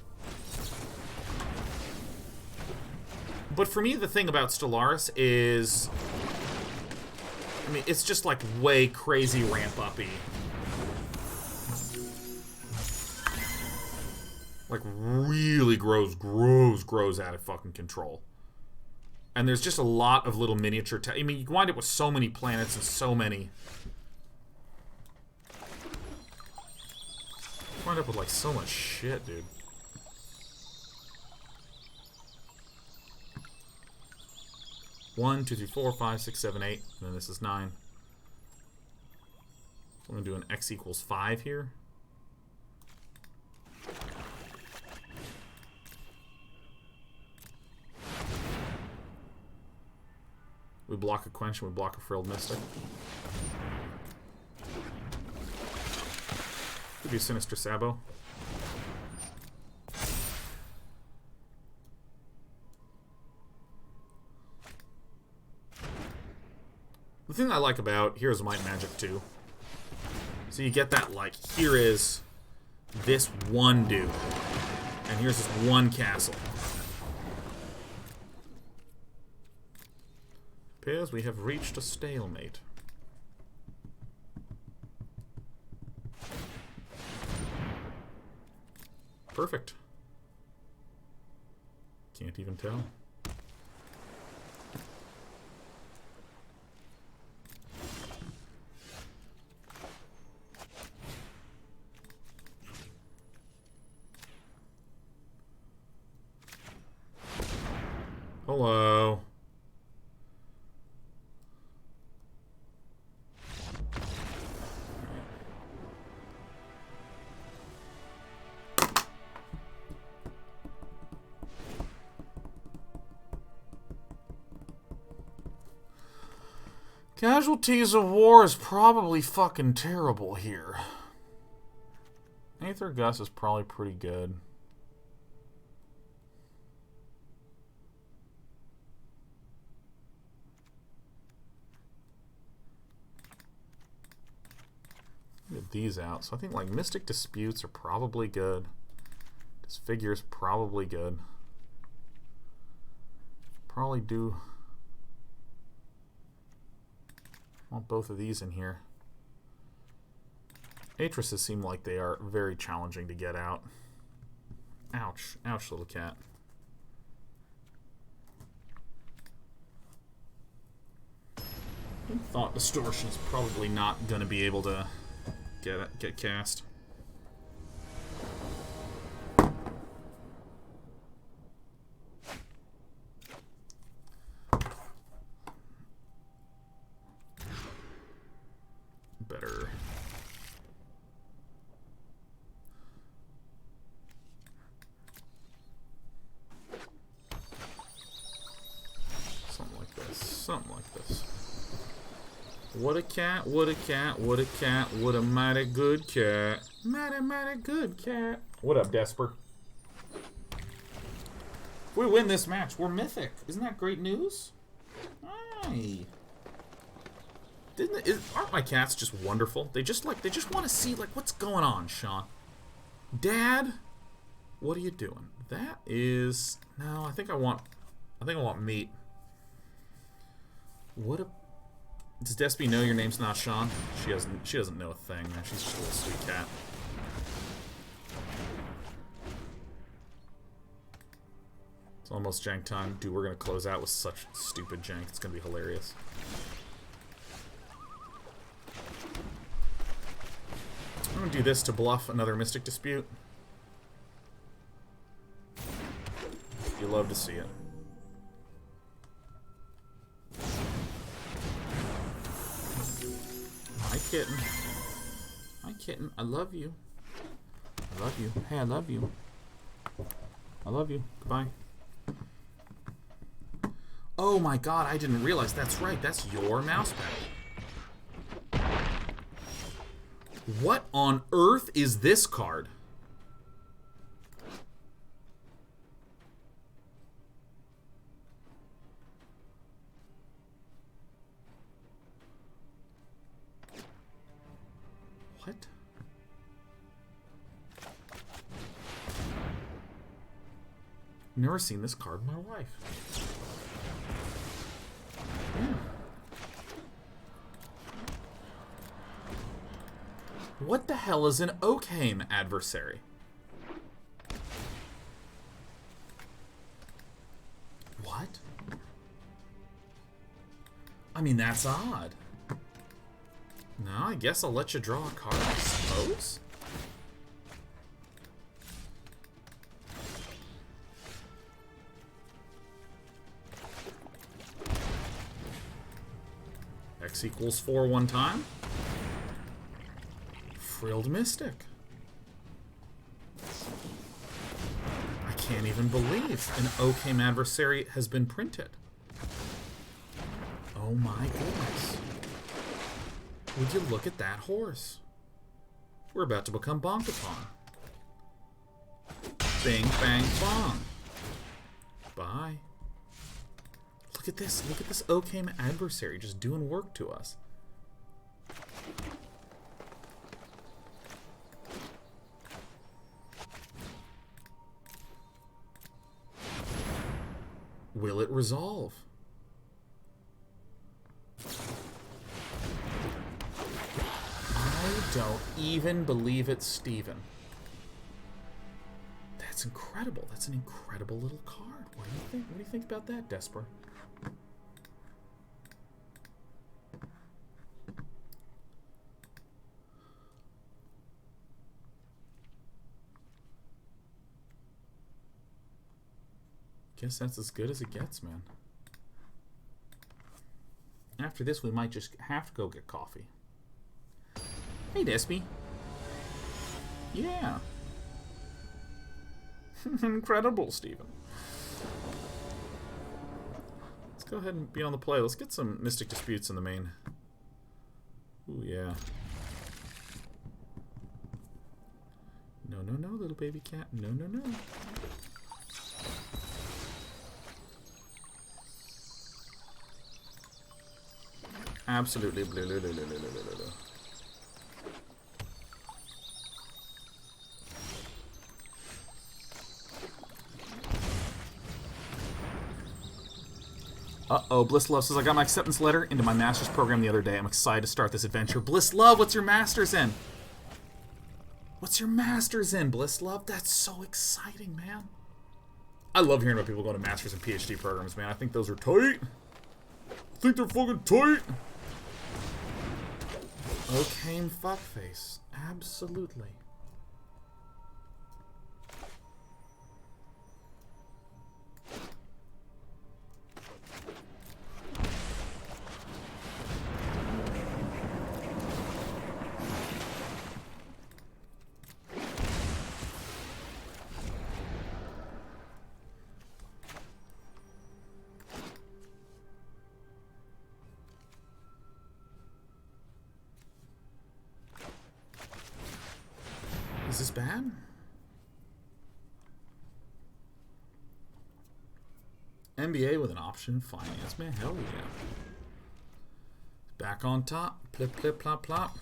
But for me, the thing about Stellaris is, I mean, it's just like way crazy ramp-up-y. Like, really grows out of fucking control. And there's just a lot of little miniature... I mean, you wind up with so many planets and so many... You wind up with, like, so much shit, dude. One, 2, 3, 4, 5, 6, 7, 8. And then this is 9. So I'm going to do an x equals 5 here. We block a Quench and we block a Frilled Mystic. Could be a Sinister Sabo. The thing I like about Heroes of Might and Magic 2, so you get that, like, here is this one dude, and here's this one castle. Appears we have reached a stalemate. Perfect. Can't even tell. Hello. Casualties of War is probably fucking terrible here. Aether Gust is probably pretty good. Get these out. So I think, like, Mystic Disputes are probably good. Disfigure's probably good. Probably do want both of these in here. Atrises seem like they are very challenging to get out. Ouch. Ouch, little cat. Thought Distortion is probably not going to be able to get cast. What a cat, what a cat, what a cat, what a mighty good cat. Mighty, mighty good cat. What up, Desper? If we win this match, we're mythic. Isn't that great news? Hey. Aren't my cats just wonderful? They just want to see like what's going on, Sean. Dad, what are you doing? That is no. I think I want meat. What a does Despy know your name's not Sean? She doesn't know a thing, man. She's just a little sweet cat. It's almost jank time. Dude, we're gonna close out with such stupid jank. It's gonna be hilarious. I'm gonna do this to bluff another Mystic Dispute. You love to see it. Hi, kitten. Hi, kitten. I love you. I love you. Hey, I love you. I love you. Goodbye. Oh my god, I didn't realize. That's right. That's your mouse pad. What on earth is this card? What? Never seen this card in my life. Yeah. What the hell is an Oakhame adversary? What? I mean, that's odd. No, I guess I'll let you draw a card, I suppose? X equals 4 one time. Frilled Mystic. I can't even believe an Oakhame adversary has been printed. Oh my goodness. Would you look at that horse? We're about to become bonked-a-pon. Bing, bang, bong. Bye. Look at this. Look at this Oakhame adversary just doing work to us. Will it resolve? I don't even believe it's Steven. That's incredible. That's an incredible little card. What do you think? What do you think about that, Desper? Guess that's as good as it gets, man. After this, we might just have to go get coffee. Hey, Despy. Yeah. Incredible, Steven. Let's go ahead and be on the play. Let's get some Mystic Disputes in the main. Ooh, yeah. No, no, no, little baby cat. No, no, no. Absolutely blue, blue, blue, blue, blue, blue, blue. Uh-oh, Bliss Love says, I got my acceptance letter into my master's program the other day. I'm excited to start this adventure. Bliss Love, what's your master's in? What's your master's in, Bliss Love? That's so exciting, man. I love hearing about people going to master's and PhD programs, man. I think those are tight. I think they're fucking tight. Oakhame fuckface. Absolutely. as bad. NBA with an option finance. Man, hell yeah. Back on top. Plip, plip, plop, plop.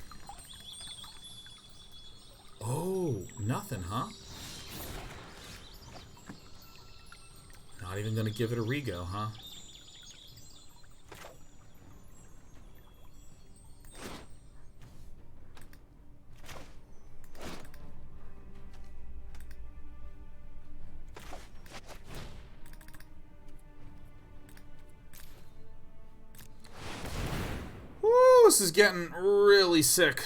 Oh, nothing, huh? Not even gonna give it a rego, huh? Woo, this is getting really sick.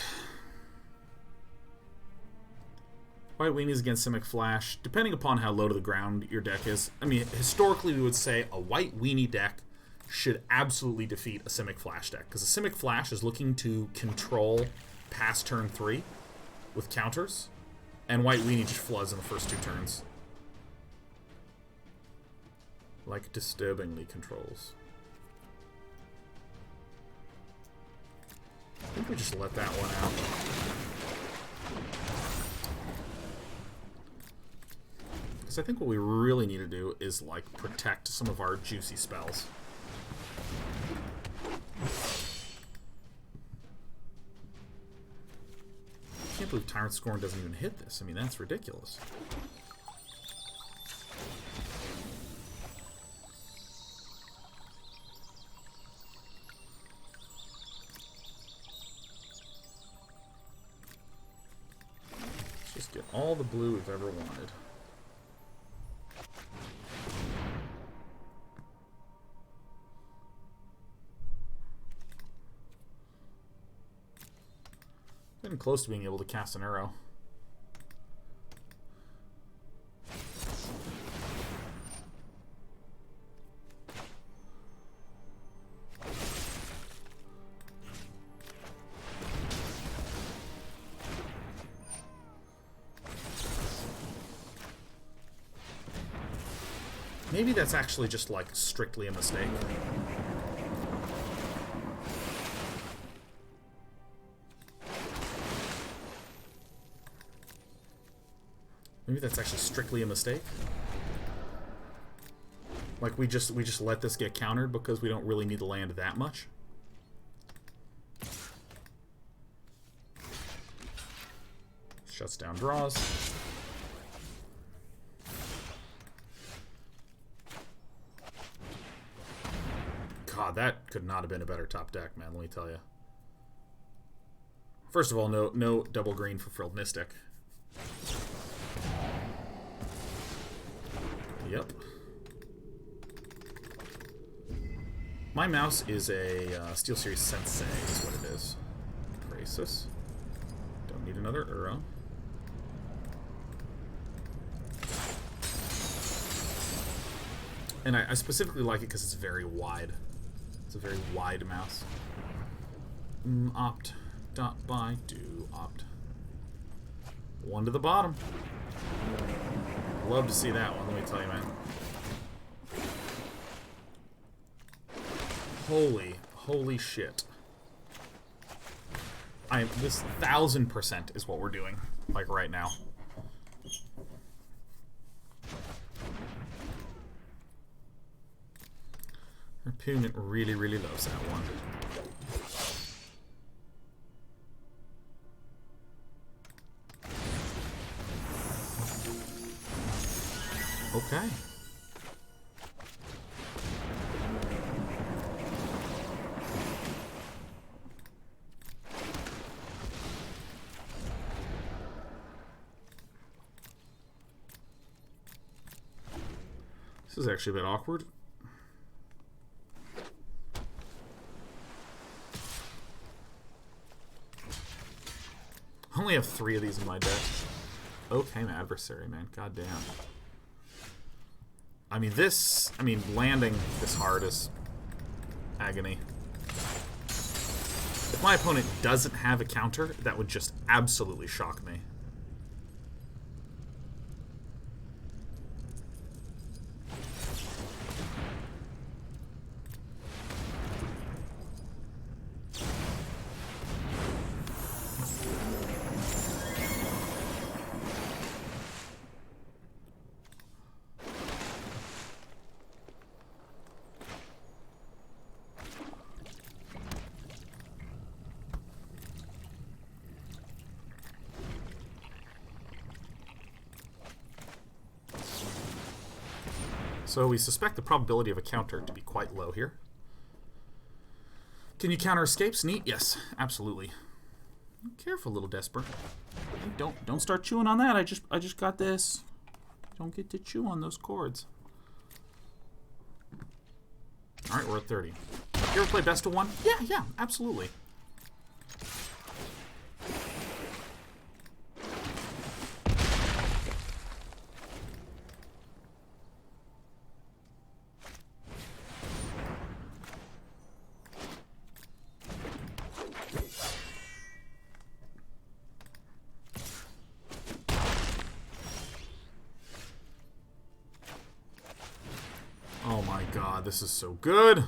White Weenies against Simic Flash, depending upon how low to the ground your deck is. I mean, historically, we would say a White Weenie deck should absolutely defeat a Simic Flash deck, because a Simic Flash is looking to control past turn 3 with counters, and White Weenie just floods in the first 2 turns. Like disturbingly controls. I think we just let that one out. Because I think what we really need to do is, like, protect some of our juicy spells. I can't believe Tyrant Scorn doesn't even hit this. I mean, that's ridiculous. Let's just get all the blue we've ever wanted. Getting close to being able to cast an arrow. Maybe that's actually just, like, strictly a mistake. Maybe that's actually strictly a mistake. Like, we just let this get countered because we don't really need the land that much. Shuts down draws. God, that could not have been a better top deck, man, let me tell you. First of all, no double green for Frilled Mystic. Yep. My mouse is a SteelSeries Sensei, is what it is. Krasis. Don't need another Uro. And I specifically like it because it's very wide. It's a very wide mouse. Opt. Dot by do opt. One to the bottom. Love to see that one, let me tell you, man. Holy shit. This 1000% is what we're doing, like right now. Our opponent really loves that one. Okay. This is actually a bit awkward. I only have 3 of these in my deck. Okay, my adversary, man. God damn. I mean, landing this hard is agony. If my opponent doesn't have a counter, that would just absolutely shock me. So we suspect the probability of a counter to be quite low here. Can you counter escapes? Neat. Yes, absolutely. Careful, little Desper. Hey, don't start chewing on that. I just got this. Don't get to chew on those chords. All right, we're at 30. You ever play best of one? Yeah, absolutely. Oh my god, this is so good.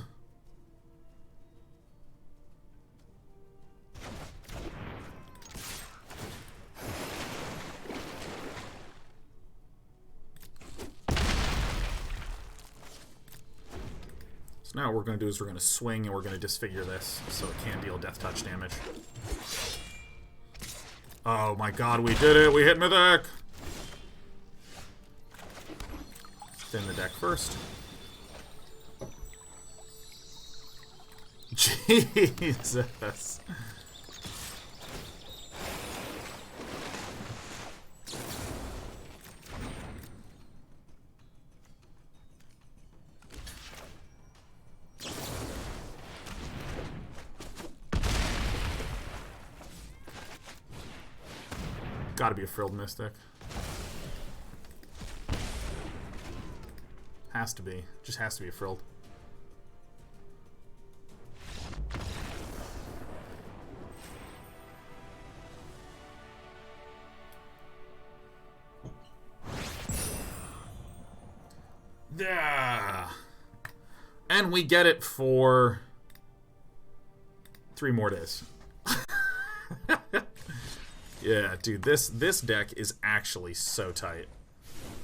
So now what we're going to do is we're going to swing and we're going to disfigure this so it can deal death touch damage. Oh my god, we did it! We hit Mythic! Thin the deck first. Jesus. Gotta be a frilled Mystic. Has to be. Just has to be a frilled. Yeah. And we get it for 3 more days. Yeah, dude, this deck is actually so tight.